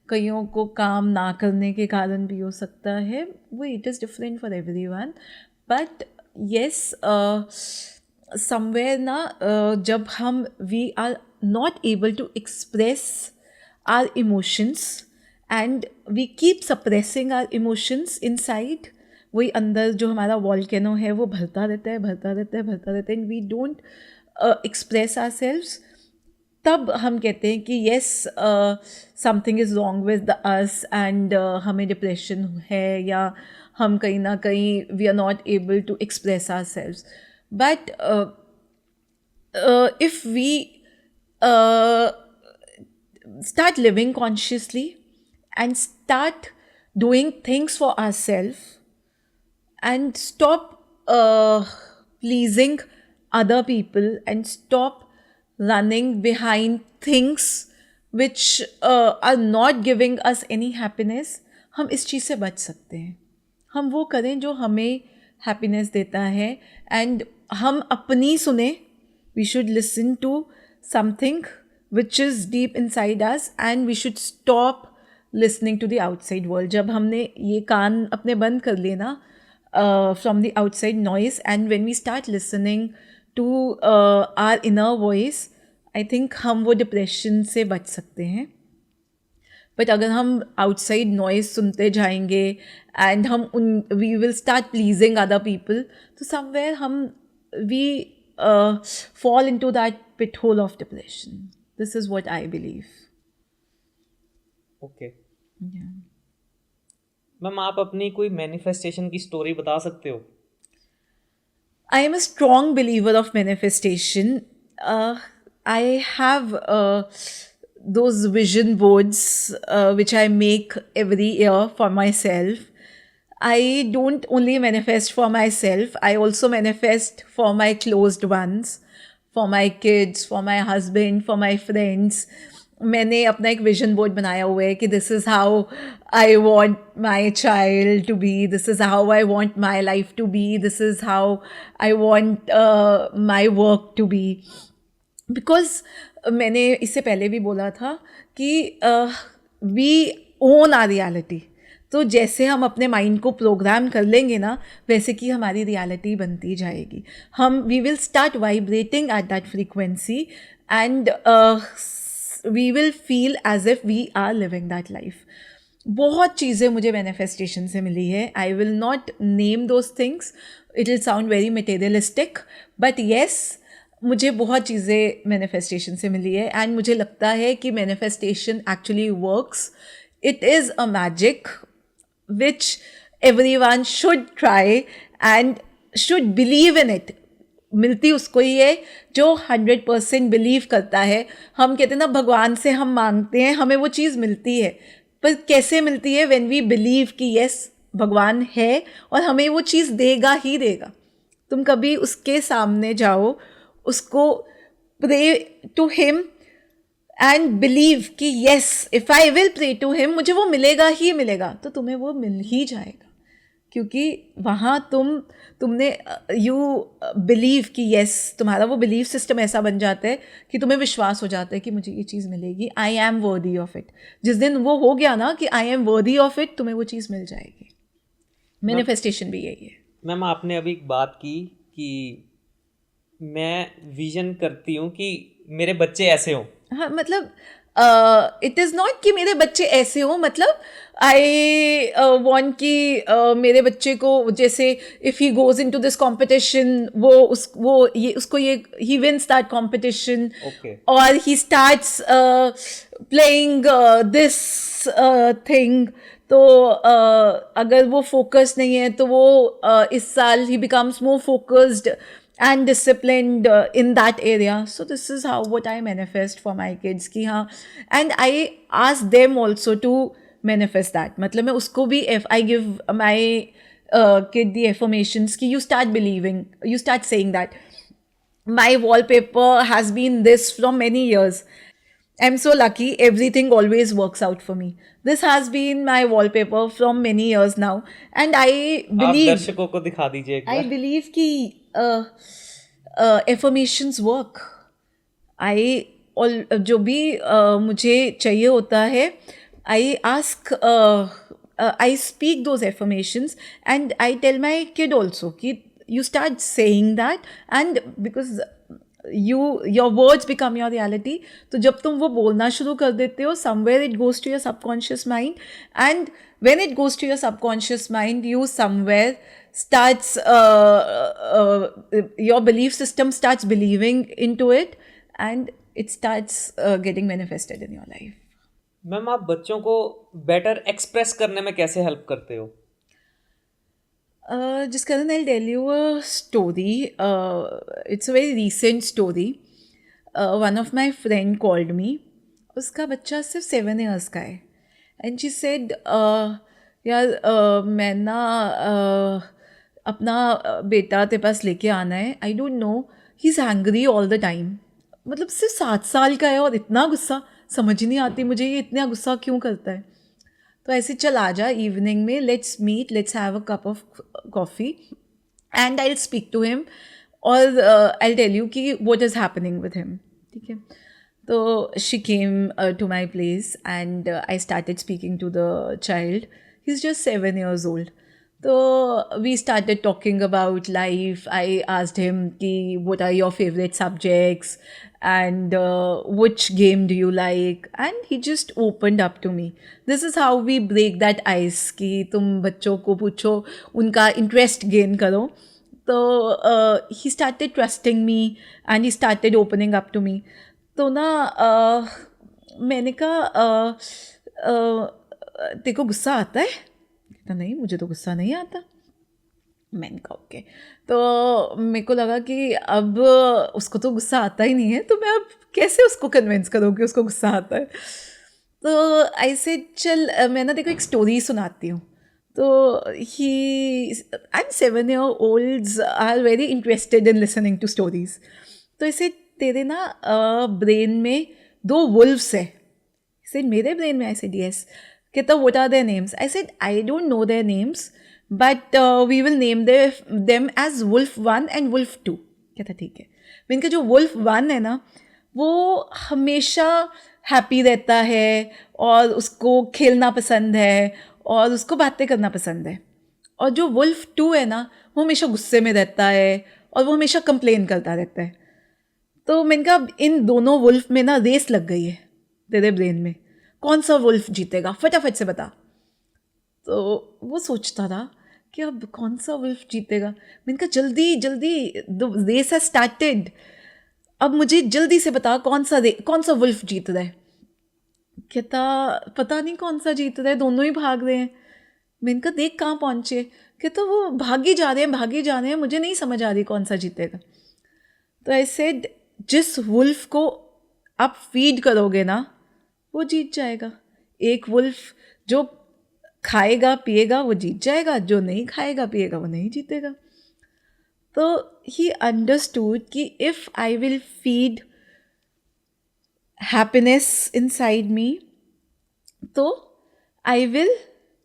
कईयों को काम ना करने के कारण भी हो सकता है. वो it is different for everyone. But yes, somewhere ना जब हम we are not able to express our emotions and we keep suppressing our emotions inside, वही अंदर जो हमारा वॉल्केनो है वो भरता रहता है and we don't express ourselves. तब हम कहते हैं कि yes something is wrong with us and हमें डिप्रेशन है या हम कहीं ना कहीं we are not able to express ourselves. But if we start living consciously and start doing things for ourselves and stop pleasing other people and stop running behind things which are not giving us any happiness, हम इस चीज़ से बच सकते हैं. हम वो करें जो हमें हैप्पीनेस देता है एंड हम अपनी सुने. We should listen to something which is deep inside us and we should stop listening to the outside world. जब हमने ये कान अपने बंद कर लिए ना from the outside noise and when we start listening to our inner voice, I think हम वो डिप्रेशन से बच सकते हैं. बट अगर हम आउटसाइड नॉइज सुनते जाएंगे एंड हम we will start pleasing other people, तो समवेयर हम we fall into that pit hole of depression. This is what I believe. Okay Yeah. Ma'am आप अपनी कोई मैनिफेस्टेशन की स्टोरी बता सकते हो? I am a strong believer of manifestation. I have those vision boards which I make every year for myself. I don't only manifest for myself, I also manifest for my closed ones, for my kids, for my husband, for my friends. मैंने अपना एक vision board बनाया हुआ है कि this is how I want my child to be, this is how I want my life to be, this is how I want my work to be. Because मैंने इससे पहले भी बोला था कि वी ओन आर रियलिटी. तो जैसे हम अपने माइंड को प्रोग्राम कर लेंगे ना, वैसे कि हमारी रियलिटी बनती जाएगी. हम we will start vibrating at that frequency and we will feel as if we are living that life. बहुत चीज़ें मुझे मैनिफेस्टेशन से मिली है. I will not name those things, it will sound very materialistic, but yes मुझे बहुत चीज़ें manifestation से मिली है एंड मुझे लगता है कि manifestation actually works. It is a magic which everyone should try and should believe in it. मिलती उसको ही है जो 100% बिलीव करता है. हम कहते हैं ना भगवान से हम मांगते हैं, हमें वो चीज़ मिलती है, पर कैसे मिलती है? when we believe कि yes भगवान है और हमें वो चीज़ देगा ही देगा. तुम कभी उसके सामने जाओ, उसको pray to him and believe कि yes if I will pray to him, मुझे वो मिलेगा ही मिलेगा. तो तुम्हें वो मिल ही जाएगा, क्योंकि वहाँ तुमने यू बिलीव कि येस, तुम्हारा वो बिलीव सिस्टम ऐसा बन जाता है कि तुम्हें विश्वास हो जाता है कि मुझे ये चीज़ मिलेगी. I am worthy of it. जिस दिन वो हो गया ना कि I M worthy of it, तुम्हें वो चीज़ मिल जाएगी. मैनिफेस्टेशन भी यही है. मैम आपने अभी एक बात की कि मैं विजन करती हूँ कि मेरे बच्चे ऐसे हों। हाँ मतलब इट इज़ नॉट कि मेरे बच्चे ऐसे हों, मतलब आई वॉन्ट कि मेरे बच्चे को जैसे if he goes in to this competition, वो ये उसको ये he wins that competition, okay. और he starts playing this thing. तो अगर वो फोकस नहीं है तो वो इस साल ही becomes more focused and disciplined in that area. So this is how what I manifest for my kids ki हाँ, and I ask them also to manifest that. मतलब मैं उसको भी I give my kid the affirmations कि you start believing, you start saying that my wallpaper has been this from many years. I'm so lucky, everything always works out for me. This has been my wallpaper from many years now, and I आप believe, दर्शकों को दिखा दीजिए एक I bar. believe कि affirmations work. I all जो भी मुझे चाहिए होता है, I ask, I speak those affirmations, and I tell my kid also कि you start saying that, and because your words become your reality. तो जब तुम वो बोलना शुरू कर देते हो, somewhere it goes to your subconscious mind, and when it goes to your subconscious mind, you somewhere starts your belief system starts believing into it, and it starts getting manifested in your life. Ma'am आप बच्चों को better express करने में कैसे help करते हो? Just Karan, I'll tell you a story. It's a very recent story. One of my friend called me. उसका बच्चा सिर्फ 7 years का है. And she said, यार मैं ना अपना बेटा तेरे पास लेके आना है. I don't know. He's angry all the time. मतलब सिर्फ 7 साल का है और इतना गुस्सा, समझ ही नहीं आती मुझे ये इतना गुस्सा क्यों करता है. तो ऐसे चल आ जा इवनिंग में, let's meet, let's have a cup of coffee, and I speak to him, और आई टेल यू कि what is happening with him. ठीक है. तो she came to my place, and I started speaking to the child. He is just 7 years old. So we started talking about life. I asked him ki what are your favorite subjects, and which game do you like, and he just opened up to me. This is how we break that ice कि तुम बच्चों को पूछो, उनका interest gain करो. तो he started trusting me, and he started opening up to me. तो ना मैंने कहा तेरे को गुस्सा आता है? नहीं, मुझे तो गुस्सा नहीं आता. मैंने कहा ओके. तो मेरे को लगा कि अब उसको तो गुस्सा आता ही नहीं है, तो मैं अब कैसे उसको कन्विंस करूँ कि उसको गुस्सा आता है. तो ऐसे चल मैं ना देखो एक स्टोरी सुनाती हूँ. तो he and 7 year olds are very interested in listening to stories. तो ऐसे तेरे ना ब्रेन में 2 wolves है. Said मेरे ब्रेन में. I said yes. कहता what are their names? I said I don't know their names, but we will name them as Wolf 1 and Wolf 2. कहता ठीक है. मैंने कहा जो Wolf 1 है ना, वो हमेशा हैप्पी रहता है, और उसको खेलना पसंद है, और उसको बातें करना पसंद है. और जो Wolf 2 है ना, वो हमेशा गुस्से में रहता है, और वो हमेशा कंप्लेन करता रहता है. तो मैंने कहा इन दोनों वुल्फ में ना रेस लग गई है तेरे ब्रेन में, कौन सा वुल्फ जीतेगा फटाफट से बता. तो वो सोचता था कि अब कौन सा वुल्फ जीतेगा. मैंने कहा जल्दी जल्दी, द रेस हैज स्टार्टेड, अब मुझे जल्दी से बता कौन सा वुल्फ जीत रहा है. कहता पता नहीं कौन सा जीत रहा है, दोनों ही भाग रहे हैं. मैंने कहा देख कहाँ पहुँचे. कहता वो भागी जा रहे हैं, मुझे नहीं समझ आ रही कौन सा जीतेगा. तो आई सेड जिस वुल्फ को आप फीड करोगे ना, वो जीत जाएगा. एक वुल्फ जो खाएगा पिएगा वो जीत जाएगा, जो नहीं खाएगा पिएगा वो नहीं जीतेगा. तो ही अंडरस्टूड कि if I will feed happiness inside me, तो I will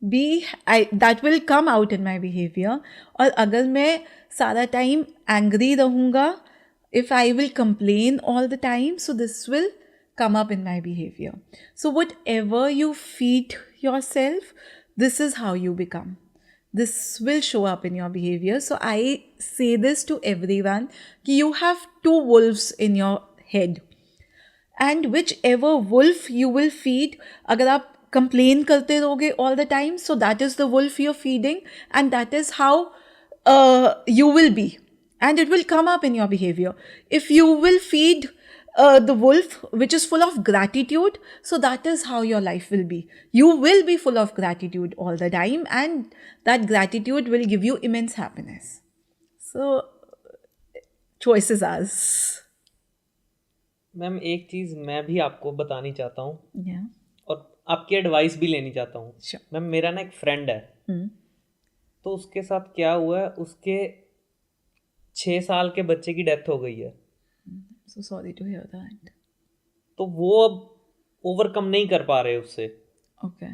that will come out in my behaviour. और अगर मैं सारा टाइम एंग्री रहूँगा, if I will complain all the time, so this will come up in my behavior. So whatever you feed yourself, this is how you become. this will show up in your behavior. So I say this to everyone कि you have two wolves in your head, and whichever wolf you will feed, अगर आप complain करते रहोगे all the time, so that is the wolf you're feeding, and that is how you will be, and it will come up in your behavior. If you will feed the wolf which is full of gratitude, so that is how your life will be. You will be full of gratitude all the time, and that gratitude will give you immense happiness. So choice is ours. Ma'am एक चीज़ मैं भी आपको बतानी चाहता हूँ Yeah. और आपकी advice भी लेनी चाहता हूँ। Sure. मैम मेरा ना एक फ्रेंड है, तो उसके साथ क्या हुआ है, उसके 6 साल के बच्चे की डेथ हो गई है। So sorry to hear that. तो वो अब ओवरकम नहीं कर पा रहे उससे। Okay.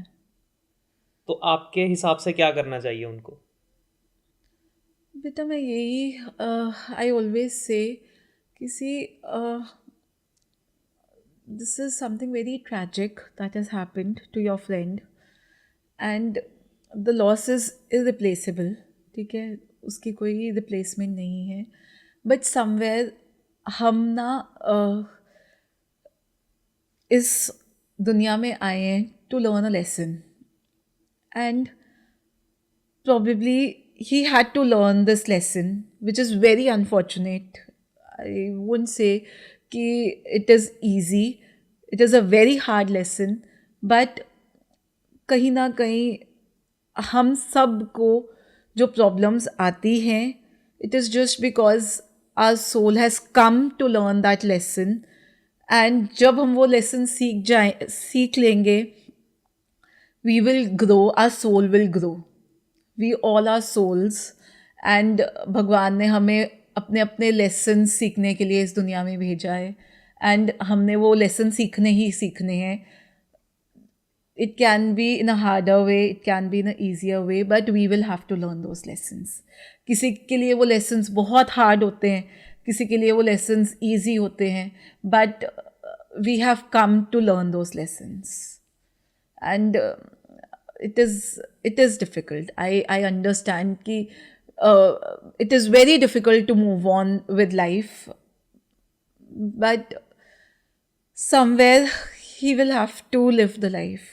तो आपके हिसाब से क्या करना चाहिए उनको? बेटा मैं यही आई ऑलवेज से किसी this is something very tragic that has happened to your friend, and the loss is irreplaceable. ठीक है, उसकी कोई रिप्लेसमेंट नहीं है, बट समवेयर हम ना इस दुनिया में आए हैं to learn a lesson, and probably he had to learn this lesson, which is very unfortunate. I wouldn't say कि it is easy. It is a very hard lesson, but कहीं ना कहीं हम सब को जो problems आती हैं, it is just because our soul has come to learn that lesson, and जब हम वो lesson सीख लेंगे, we will grow, our soul will grow. We all are souls, and भगवान ने हमें अपने अपने लेसन सीखने के लिए इस दुनिया में भेजा है, एंड हमने वो लेसन सीखने ही सीखने हैं. It can be in a harder way, it can be in an easier way, but we will have to learn those lessons. किसी के लिए वो lessons बहुत hard होते हैं, किसी के लिए वो lessons easy होते हैं, but we have come to learn those lessons. And it is difficult. I understand कि it is very difficult to move on with life, but somewhere he will have to live the life.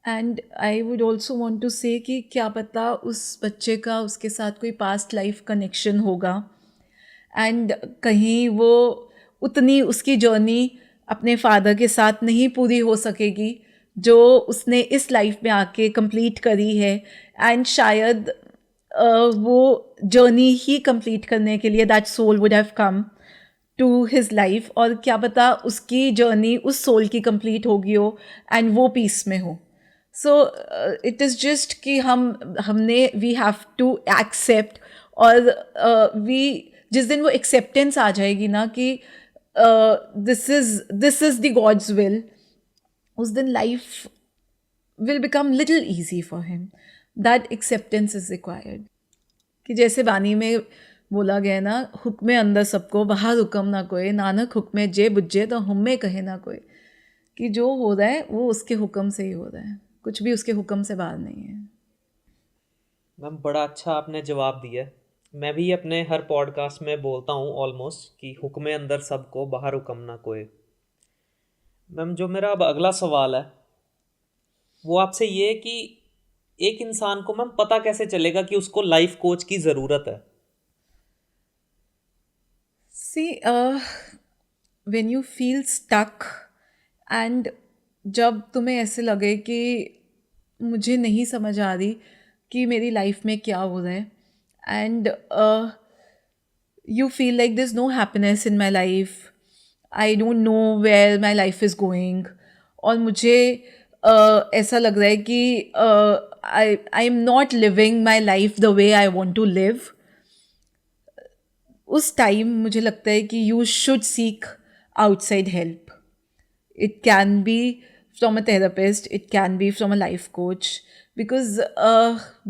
And I would also want to say कि क्या पता उस बच्चे का उसके साथ कोई past life connection होगा, and कहीं वो उतनी उसकी जर्नी अपने फादर के साथ नहीं पूरी हो सकेगी जो उसने इस लाइफ में आके कंप्लीट करी है, एंड शायद वो जर्नी ही कंप्लीट करने के लिए that soul would have come to his life, और क्या पता उसकी जर्नी उस सोल की कंप्लीट होगी हो एंड वो पीस में हो. सो इट इज़ जस्ट कि हमने वी हैव टू एक्सेप्ट, और वी जिस दिन वो एक्सेप्टेंस आ जाएगी ना कि this is the gods will, उस दिन life will become little easy for him. That acceptance is required. कि जैसे वाणी में बोला गया ना, हुक्मे अंदर सबको बाहर हुक्म ना कोई, नानक हुक्मे जे बुझे तो हमें कहे ना कोई. कि जो हो रहा है वो उसके हुक्म से ही हो रहा है, कुछ भी उसके हुक्म से बाहर नहीं है. मैम बड़ा अच्छा आपने जवाब दिया. मैं भी अपने हर पॉडकास्ट में बोलता हूँ ऑलमोस्ट कि हुक्मे अंदर सबको बाहर हुक्म ना कोई. मैम जो मेरा अब अगला सवाल है वो आपसे ये है कि एक इंसान को मैम पता कैसे चलेगा कि उसको लाइफ कोच की ज़रूरत है? See, when you feel stuck and जब तुम्हें ऐसे लगे कि मुझे नहीं समझ आ रही कि मेरी लाइफ में क्या हो रहा है, and you feel like there's no happiness in my life, I don't know where my life is going, और मुझे ऐसा लग रहा है कि I am not living my life the way I want to live. उस टाइम मुझे लगता है कि you should seek outside help. It can be from a therapist, it can be from a life coach, because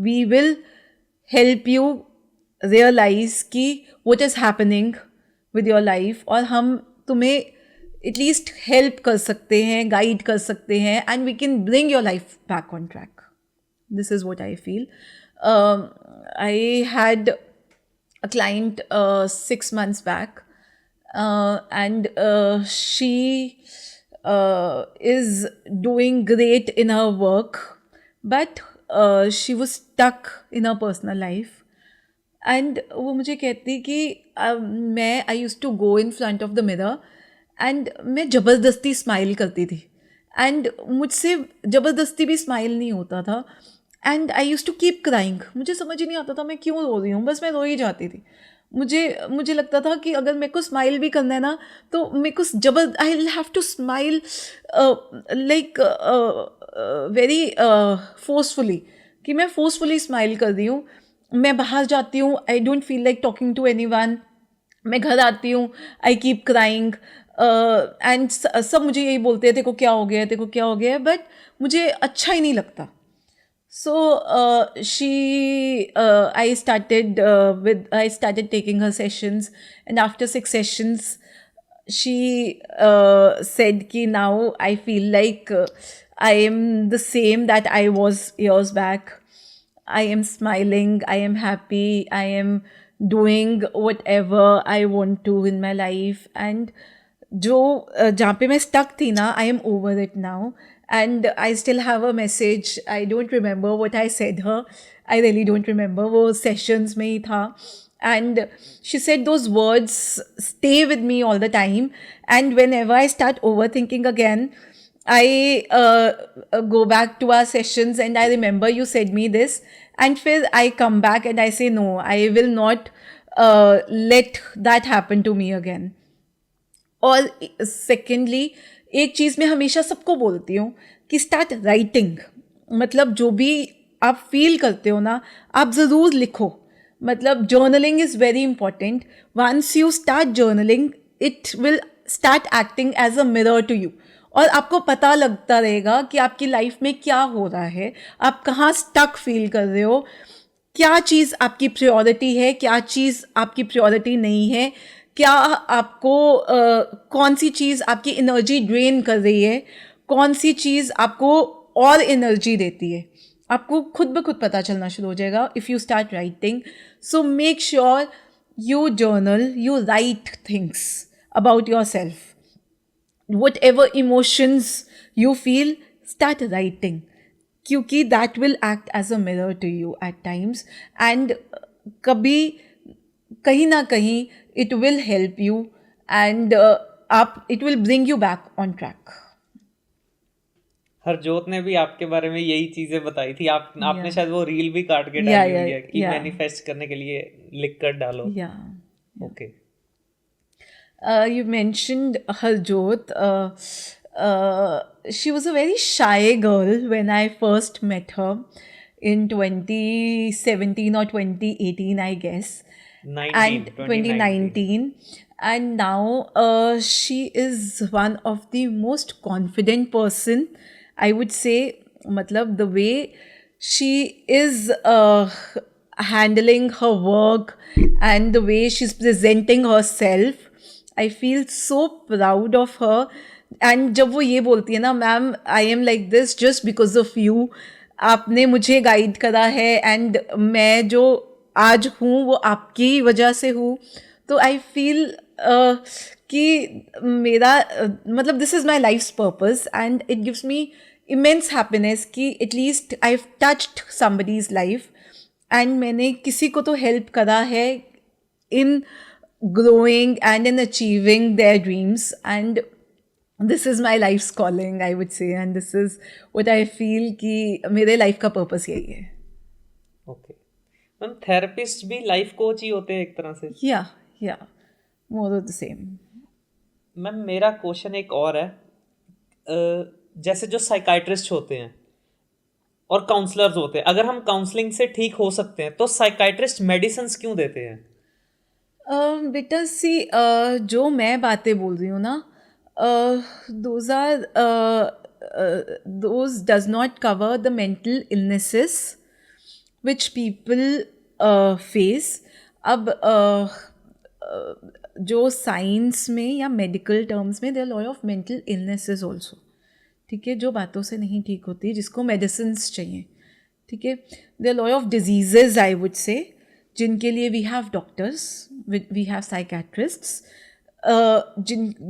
we will help you realize कि what is happening with your life, और हम तुम्हें at least help कर सकते हैं, guide कर सकते हैं, and we can bring your life back on track. This is what I feel. I had a client 6 months back, and she is doing great in her work, but she was stuck in her personal life. And वो मुझे कहती कि मैं I use to go in front of the mirror and मैं ज़बरदस्ती smile करती थी, and मुझसे ज़बरदस्ती भी स्माइल नहीं होता था, and I use to keep crying. मुझे समझ ही नहीं आता था मैं क्यों रो रही हूँ, बस मैं रो ही जाती थी. मुझे लगता था कि अगर मेरे को स्माइल भी करना है ना, तो मेरे को I will have to smile like very forcefully, कि मैं फोर्सफुली स्माइल कर रही हूँ. मैं बाहर जाती हूँ, I don't feel like talking to anyone. मैं घर आती हूँ, आई कीप क्राइंग, एंड सब मुझे यही बोलते हैं तेरे को क्या हो गया है, तेरे को क्या हो गया है, बट मुझे अच्छा ही नहीं लगता. So I started taking her sessions, and after 6 sessions, she said ki now I feel like I am the same that I was years back. I am smiling, I am happy, I am doing whatever I want to in my life, and जो जहाँ पे मैं stuck थी ना, I am over it now. And I still have a message. I don't remember what I said her. I really don't remember. वो sessions में ही था. And she said those words stay with me all the time. And whenever I start overthinking again, I go back to our sessions and I remember you said me this. And फिर I come back and I say no, I will not let that happen to me again. और secondly एक चीज़ मैं हमेशा सबको बोलती हूँ कि start writing. मतलब जो भी आप फील करते हो ना, आप ज़रूर लिखो. मतलब journaling is very important. Once you start journaling, it will start acting as a mirror to you, और आपको पता लगता रहेगा कि आपकी लाइफ में क्या हो रहा है, आप कहाँ स्टक फील कर रहे हो, क्या चीज़ आपकी प्रायोरिटी है, क्या चीज़ आपकी प्रायोरिटी नहीं है, क्या आपको कौन सी चीज़ आपकी एनर्जी ड्रेन कर रही है, कौन सी चीज़ आपको और एनर्जी देती है. आपको खुद ब खुद पता चलना शुरू हो जाएगा if you start writing. So make sure you journal, you right things about your self. Whatever emotions you feel, start writing, क्योंकि that will act as a mirror to you at times, and कभी कहीं ना कहीं it will help you, and it will bring you back on track. Harjot ने भी आपके बारे में यही चीजें बताई थी. आपने शायद वो रील भी काट के Yeah, डाली हुई yeah, है कि yeah. मैनिफेस्ट करने के लिए लिख कर डालो. Yeah. Okay. You mentioned Harjot. She was a very shy girl when I first met her in 2017 or 2018, I guess. 2019. And now she is one of the most confident person, I would say. Matlab, the way she is handling her work and the way she's presenting herself, I feel so proud of her. And जब वो ये बोलती है ना, ma'am I am like this just because of you, आपने मुझे guide करा है, एंड मैं जो आज हूँ वो आपकी वजह से हूँ. तो आई फील कि मेरा मतलब this is my life's purpose, and it gives me immense happiness कि at least I have touched somebody's life, and मैंने किसी को तो हेल्प करा है in growing and in achieving their dreams. And this is my life's calling, I would say, and this is what I feel कि मेरे life का purpose यही है. ओके मैम, थेरेपिस्ट भी लाइफ कोच ही होते हैं एक तरह से? या more of the same. Ma'am मेरा क्वेश्चन एक और है. जैसे जो साइकाइट्रिस्ट होते हैं और काउंसलर्स होते हैं, अगर हम काउंसलिंग से ठीक हो सकते हैं तो साइकाइट्रिस्ट मेडिसिन्स क्यों देते हैं? बेटा सी, जो मैं बातें बोल रही हूँ ना, those does not cover the mental illnesses which people face. अब जो साइंस में या मेडिकल टर्म्स में there lot of mental illnesses also, ठीक है, जो बातों से नहीं ठीक होती, जिसको मेडिसिन्स चाहिए, ठीक है. There are lot of diseases I would say जिनके लिए we have doctors, we have psychiatrists,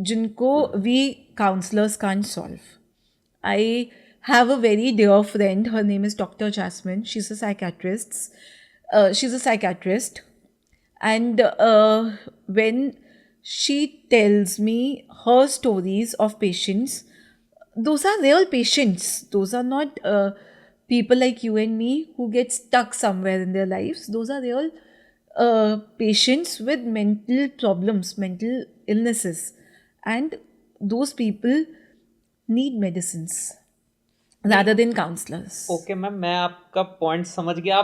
जिनको we counsellors can't solve. I have a very dear friend. Her name is Dr. Jasmine. She's a psychiatrist. She's a psychiatrist, and when she tells me her stories of patients, those are real patients. Those are not people like you and me who get stuck somewhere in their lives. Those are real patients with mental problems, mental illnesses, and those people need medicines rather than counselors. Okay ma'am, मैं आपका point समझ गया.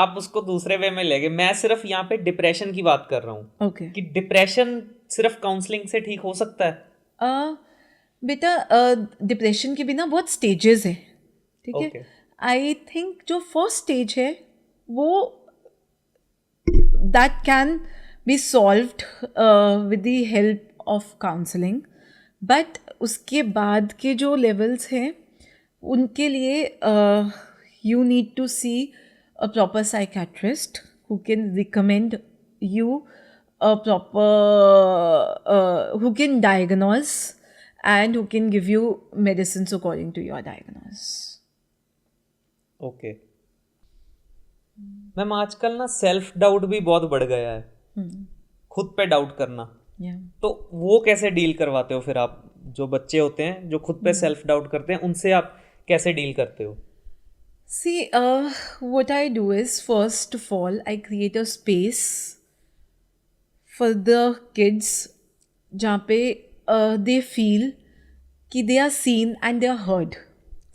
आप उसको दूसरे वे में ले गए. मैं सिर्फ यहाँ पे डिप्रेशन की बात कर रहा हूँ. Okay. कि डिप्रेशन सिर्फ काउंसलिंग से ठीक हो सकता है? बेटा डिप्रेशन के भी ना बहुत स्टेजेस है, ठीक है. Okay. आई थिंक जो फर्स्ट स्टेज है वो that can be solved with the help of counselling, but उसके बाद के जो लेवल्स हैं उनके लिए you need to see a proper psychiatrist who can recommend you a proper who can diagnose and who can give you medicines according to your diagnosis. Okay ma'am, आजकल ना self doubt भी बहुत बढ़ गया है. खुद पे डाउट करना. Yeah. तो वो कैसे डील करवाते हो फिर आप? जो बच्चे होते हैं जो खुद पे सेल्फ डाउट करते हैं, उनसे आप कैसे डील करते हो? See, what I do is, first of all, I create a space for the kids जहाँ पे they feel कि they are seen and they are heard.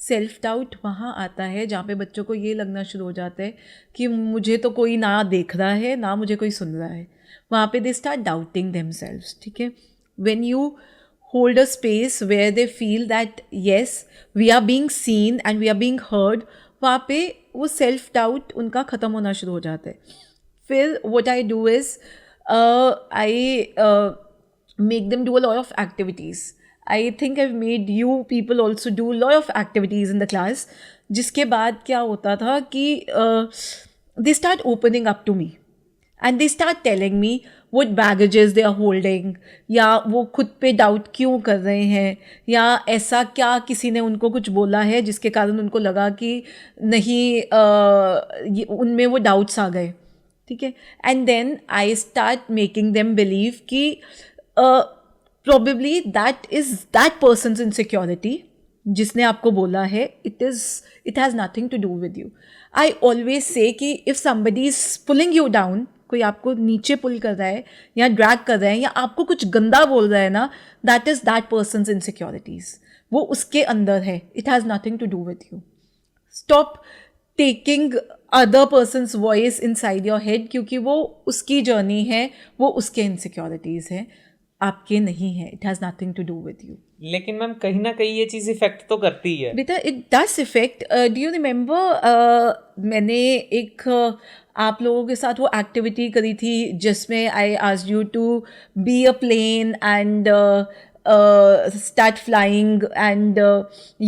Self doubt वहाँ आता है जहाँ पे बच्चों को ये लगना शुरू हो जाता है कि मुझे तो कोई ना देख रहा है ना मुझे कोई सुन रहा है. वहाँ पे they start doubting themselves, ठीक है. When you hold a space where they feel that yes, we are being seen and we are being heard, वहाँ पे वो सेल्फ डाउट उनका ख़त्म होना शुरू हो जाता है. फिर what I do is I make them do a lot of activities. I think I've made you people also do a lot of activities in the class. जिसके बाद क्या होता था कि they start opening up to me and they start telling me what baggages they are holding, या वो खुद पे डाउट क्यों कर रहे हैं, या ऐसा क्या किसी ने उनको कुछ बोला है जिसके कारण उनको लगा कि नहीं उनमें वो डाउट्स आ गए, ठीक है. And then I start making them believe कि probably that is that person's insecurity जिसने आपको बोला है. it has nothing to do with you. I always say कि if somebody is pulling you down, कोई आपको नीचे पुल कर रहा है या ड्रैग कर रहा है या आपको कुछ गंदा बोल रहा है ना, that is that person's insecurities. वो उसके अंदर है. It has nothing to do with you. Stop taking other person's voice inside your head, क्योंकि वो उसकी जर्नी है, वो उसके इनसिक्योरिटीज़ हैं, आपके नहीं है. It has nothing to do with you. लेकिन मैम कहीं ना कहीं ये चीज़ इफेक्ट तो करती है. बेटा it does effect. Do you remember मैंने एक आप लोगों के साथ वो एक्टिविटी करी थी जिसमें I asked you to be a plane and start flying and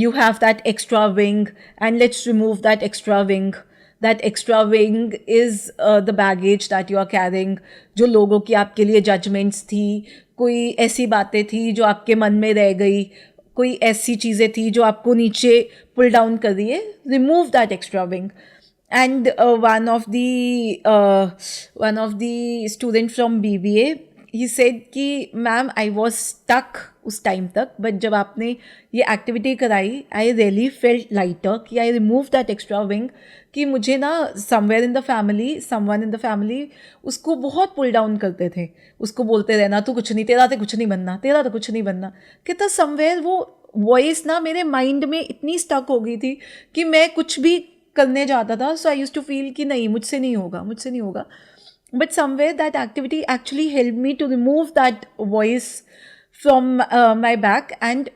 you have that extra wing and let's remove that extra wing. That extra wing is the baggage that you are carrying. जो लोगों की आपके लिए judgments थी, कोई ऐसी बातें थी जो आपके मन में रह गई, कोई ऐसी चीज़ें थी जो आपको नीचे पुल डाउन कर रही है. remove that extra wing. And one of the student from BBA, he said कि मैम आई वॉज स्टक उस टाइम तक, बट जब आपने ये एक्टिविटी कराई आई रियली फेल्ट लाइटर कि I remove that extra wing. कि मुझे ना somewhere in the family, someone in the family उसको बहुत पुल डाउन करते थे. उसको बोलते रहना तू कुछ नहीं, तेरा तो कुछ नहीं बनना, तेरा तो कुछ नहीं बनना. कहता समवेयर वो वॉइस ना मेरे माइंड में इतनी स्टक हो गई थी कि मैं कुछ भी करने जाता था. सो आई यूज्ड टू फील कि नहीं मुझसे नहीं होगा, मुझसे नहीं होगा. But somewhere that activity actually helped me to remove that voice from my back and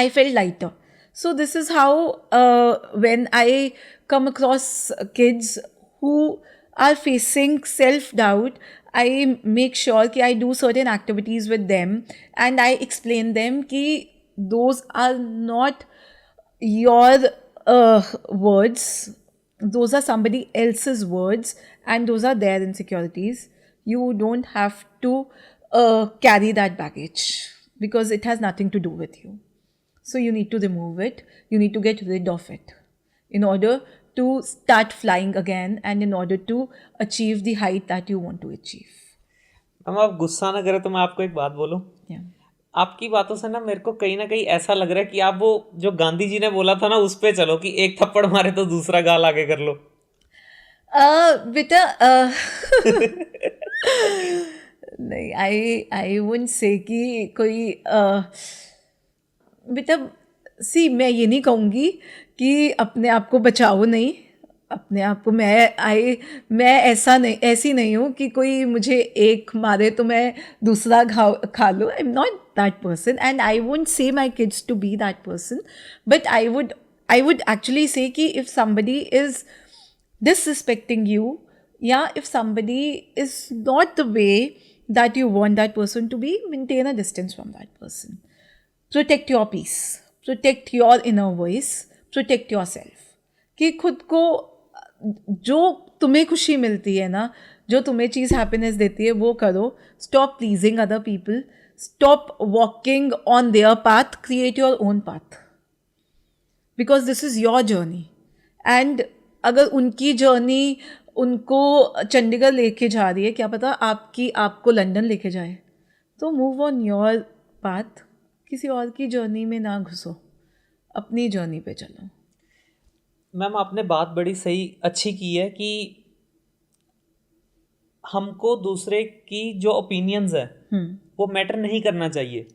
I felt lighter. So this is how when I come across kids who are facing self-doubt, I make sure that I do certain activities with them and I explain them that those are not your words. those are somebody else's words and those are their insecurities. You don't have to carry that baggage because it has nothing to do with you. So you need to remove it. You need to get rid of it in order to start flying again and in order to achieve the height that you want to achieve. Ma'am आप गुस्सा ना करें तो मैं आपको एक बात बोलूं. Yeah. आपकी बातों से ना मेरे को कहीं ना कहीं ऐसा लग रहा है कि आप वो जो गांधी जी ने बोला था ना उस पे चलो कि एक थप्पड़ मारे तो दूसरा गाल आगे कर लो. बेटा नहीं, आई वुडंट से कि कोई बेटा सी मैं ये नहीं कहूँगी कि अपने आप को बचाओ नहीं. अपने आप को मैं ऐसी नहीं हूँ कि कोई मुझे एक मारे तो मैं दूसरा खा लूँ. I am not that person and I wouldn't say my kids to be that person. But I would actually say कि if somebody is disrespecting you, if somebody is not the way that you want that person to be, maintain a distance from that person. Protect your peace, protect your inner voice, protect yourself. कि खुद को जो तुम्हें खुशी मिलती है ना, जो तुम्हें चीज़ हैप्पीनेस देती है वो करो. Stop pleasing other people, stop walking on their path, create your own path because this is your journey. And अगर उनकी जर्नी उनको चंडीगढ़ लेके जा रही है, क्या पता आपको लंदन लेके जाए. तो मूव ऑन योर पाथ, किसी और की जर्नी में ना घुसो, अपनी जर्नी पे चलो. मैम आपने बात बड़ी सही अच्छी की है कि हमको दूसरे की जो ओपिनियंस है वो मैटर नहीं करना चाहिए.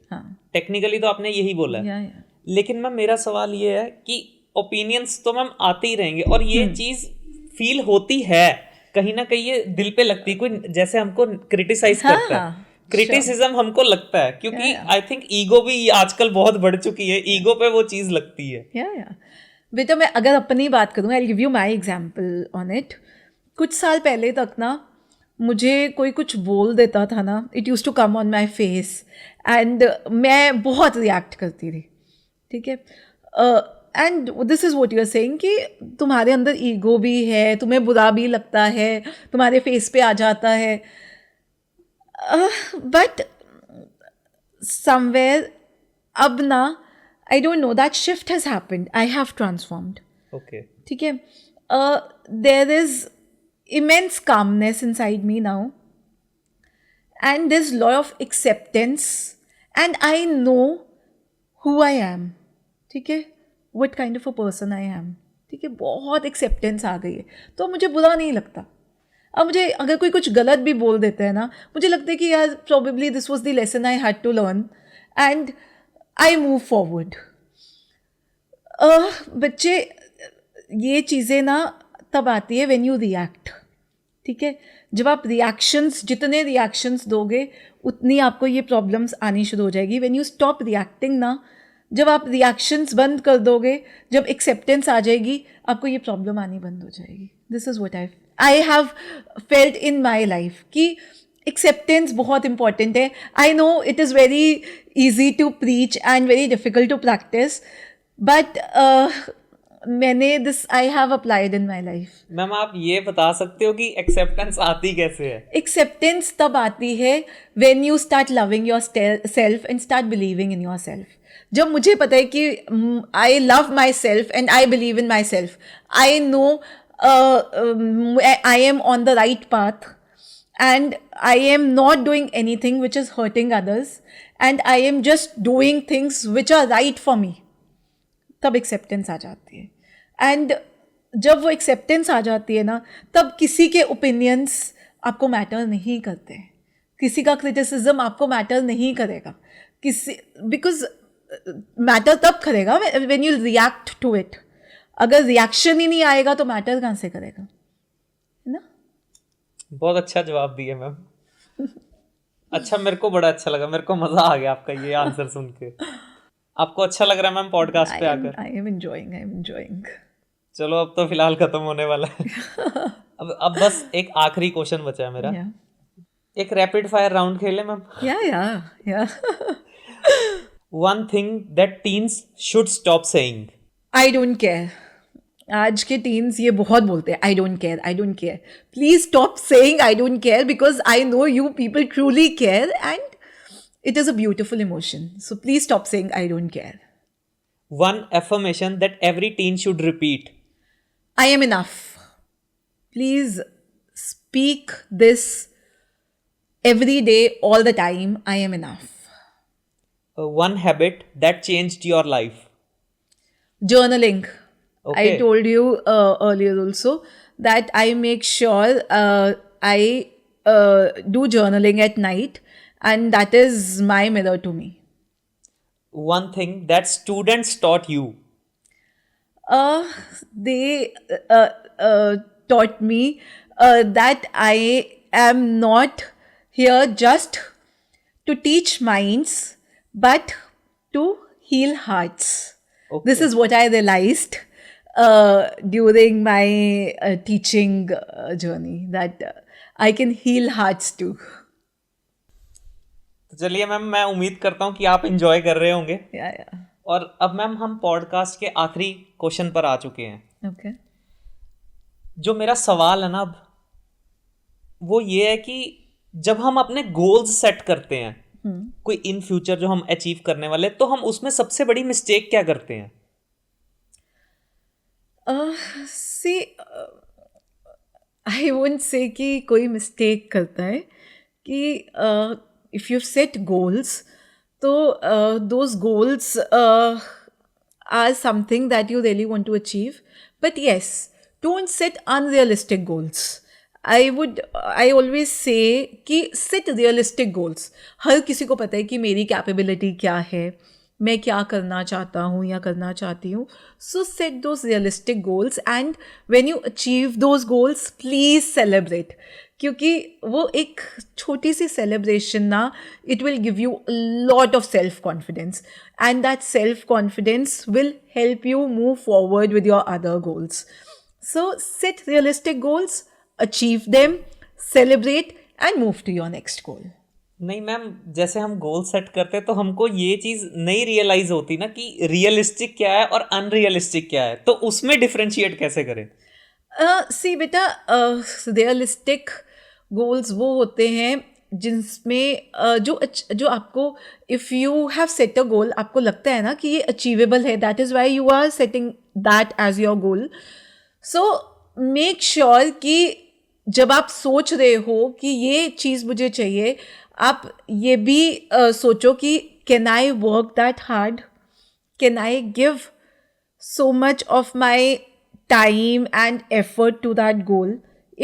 टेक्निकली तो आपने यही बोला है. लेकिन मैम मेरा सवाल ये है कि ओपिनियंस तो मैम आते ही रहेंगे और ये चीज फील होती है कहीं ना कहीं, ये दिल पे लगती है. कोई जैसे हमको क्रिटिसाइज करता है, क्रिटिसिज्म हमको लगता है क्योंकि आई थिंक ईगो भी आजकल बहुत बढ़ चुकी है. ईगो पे वो चीज लगती है. बेटा मैं अगर अपनी बात करूँ, I give you my example on it. कुछ साल पहले तक ना मुझे कोई कुछ बोल देता था ना, it use to come on my face and मैं बहुत रिएक्ट करती थी. ठीक है. And this is what you are saying कि तुम्हारे अंदर ईगो भी है, तुम्हें बुरा भी लगता है, तुम्हारे फेस पे आ जाता है. बट समवेयर अब ना, I don't know, that shift has happened. I have transformed. Okay. ठीक है. There is immense calmness inside me now and there's lot of acceptance and I know who I am. ठीक है. what kind of a person I am. ठीक है. बहुत acceptance आ गई है तो मुझे बुरा नहीं लगता. अब मुझे अगर कोई कुछ गलत भी बोल देता है ना, मुझे लगता है कि यार probably this was the lesson I had to learn and I move forward. बच्चे ये चीज़ें ना तब आती है when you react. ठीक है. जब आप जितने रिएक्शंस दोगे उतनी आपको ये प्रॉब्लम्स आनी शुरू हो जाएगी. व्हेन यू स्टॉप रिएक्टिंग ना, जब आप रिएक्शंस बंद कर दोगे, जब एक्सेप्टेंस आ जाएगी, आपको ये प्रॉब्लम आनी बंद हो जाएगी. This is what I have felt in my life कि एक्सेप्टेंस बहुत इंपॉर्टेंट है. I know it is very easy to preach and very difficult to practise but I have applied in my life. Ma'am आप ये बता सकते हो कि acceptance आती कैसे है? एक्सेप्टेंस तब आती है when you start loving your self and start believing in your self. जब मुझे पता है कि I love my self and I believe in my self, I know I am on the right path and I am not doing anything which is hurting others and I am just doing things which are right for me, तब acceptance आ जाती है. And जब वो acceptance आ जाती है ना, तब किसी के ओपिनियंस आपको मैटर नहीं करते, किसी का क्रिटिसिज्म आपको मैटर नहीं करेगा. बिकॉज मैटर तब करेगा when you react to it. अगर रिएक्शन ही नहीं आएगा तो मैटर कहाँ से करेगा, है ना? बहुत अच्छा जवाब दिया मैम. अच्छा, मेरे को बड़ा अच्छा लगा, मेरे को मजा आ गया आपका ये आंसर सुन के. आपको अच्छा लग रहा है मैम पॉडकास्ट पे आकर? I am enjoying. चलो अब तो फिलहाल खत्म होने वाला है. अब बस एक आखिरी क्वेश्चन बचा है मेरा. एक रैपिड फायर राउंड खेले मैम? या. One thing that teens should stop saying. I don't care. आज के टीन्स ये बहुत बोलते हैं, I don't care. Please stop saying I don't care, because I know you people truly care and it is a beautiful emotion. So please stop saying I don't care. One affirmation that every teen should repeat. I am enough. Please speak this every day, all the time. I am enough. One habit that changed your life. Journaling. Okay. I told you earlier also that I make sure I do journaling at night, and that is my mirror to me. One thing that students taught you. They taught me that I am not here just to teach minds, but to heal hearts. Okay. This is what I realized during my teaching journey, that I can heal hearts too. तो चलिए ma'am, मैं उम्मीद करता हूँ कि आप enjoy कर रहे होंगे. Yeah. और अब मैम हम पॉडकास्ट के आखिरी क्वेश्चन पर आ चुके हैं. Okay. जो मेरा सवाल है ना अब, वो ये है कि जब हम अपने गोल्स सेट करते हैं कोई इन फ्यूचर जो हम अचीव करने वाले, तो हम उसमें सबसे बड़ी मिस्टेक क्या करते हैं? See, I won't say कि कोई मिस्टेक करता है कि if you set goals, तो those goals are something that you really want to achieve. But yes, don't set unrealistic goals. I always say कि set realistic goals. हर किसी को पता है कि मेरी कैपेबिलिटी क्या है, मैं क्या करना चाहता हूँ या करना चाहती हूँ. So set those realistic goals, and when you achieve those goals, please celebrate. क्योंकि वो एक छोटी सी सेलिब्रेशन ना, it will give you lot of self confidence, and that self confidence will help you move forward with your other goals. So set realistic goals, achieve them, celebrate and move to your next goal. नहीं ma'am, जैसे हम goal set करते तो हमको ये चीज़ नहीं realise होती ना कि रियलिस्टिक क्या है और अनरियलिस्टिक क्या है, तो उसमें डिफरेंशिएट कैसे करें? सी बेटा, रियलिस्टिक गोल्स वो होते हैं जिसमें जो आपको, if you have set a goal, आपको लगता है ना कि ये अचीवेबल है, that is why you are setting that as your goal. So make sure कि जब आप सोच रहे हो कि ये चीज़ मुझे चाहिए, आप ये भी सोचो कि can I work that hard, can I give so much of my time and effort to that goal.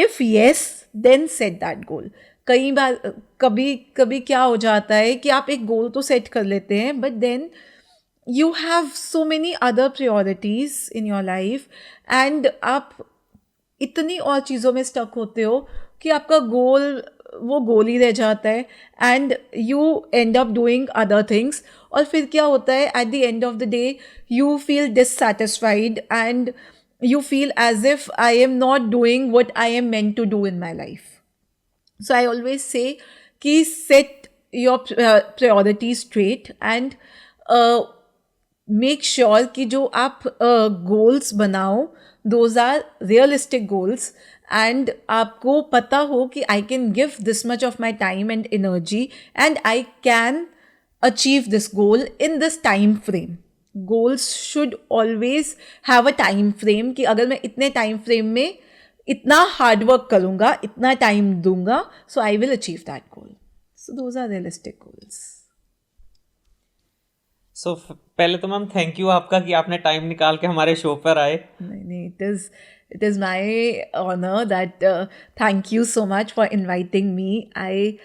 If yes, then set that goal. कई बार कभी क्या हो जाता है कि आप एक गोल तो सेट कर लेते हैं, but then you have so many other priorities in your life, and आप इतनी और चीज़ों में स्टक होते हो कि आपका गोल वो गोल ही रह जाता है, and you and up doing other things. और फिर क्या होता है, at the end of the day you feel dissatisfied and you feel as if I am not doing what I am meant to do in my life. So I always say कि set your priorities straight and make sure कि जो आप goals बनाओ, those are realistic goals, and आपको पता हो कि I can give this much of my time and energy and I can achieve this goal in this time frame. Goals should always have a time frame कि अगर मैं इतने time frame में इतना हार्ड वर्क करूँगा, इतना time दूंगा, so I will achieve that goal. So those are realistic goals. So पहले तो मैम थैंक यू आपका कि आपने टाइम निकाल के हमारे शो पर आए. नहीं, it is my honor that thank you so much for inviting me. I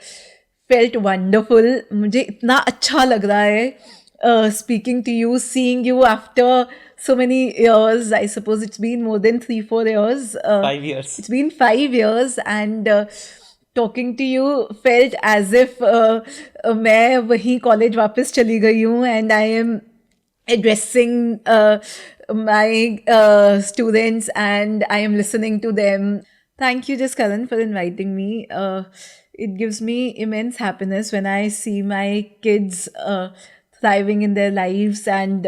felt wonderful. मुझे इतना अच्छा लग रहा है speaking to you, seeing you after so many years. I suppose it's been more than 3-4 years. 5 years. It's been 5 years, and talking to you felt as if मैं वही college वापस चली गई हूँ, and I am addressing my students and I am listening to them. Thank you, Jaskaran, for inviting me. It gives me immense happiness when I see my kids thriving in their lives and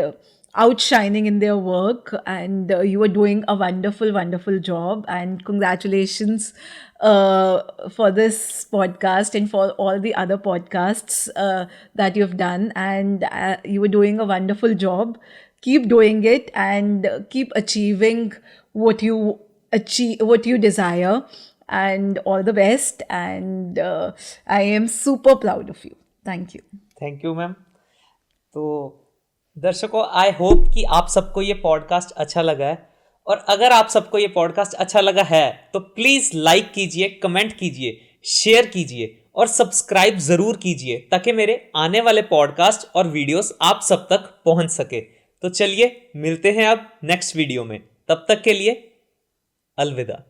outshining in their work, and you are doing a wonderful job. And congratulations for this podcast and for all the other podcasts that you've done. And you were doing a wonderful job. Keep doing it, and keep achieving what you desire. And all the best. And I am super proud of you. Thank you. Thank you ma'am. तो दर्शकों, I hope कि आप सबको ये podcast अच्छा लगा है, और अगर आप सबको ये पॉडकास्ट अच्छा लगा है तो प्लीज़ लाइक कीजिए, कमेंट कीजिए, शेयर कीजिए और सब्सक्राइब ज़रूर कीजिए, ताकि मेरे आने वाले पॉडकास्ट और वीडियोस आप सब तक पहुंच सके। तो चलिए मिलते हैं अब नेक्स्ट वीडियो में, तब तक के लिए अलविदा।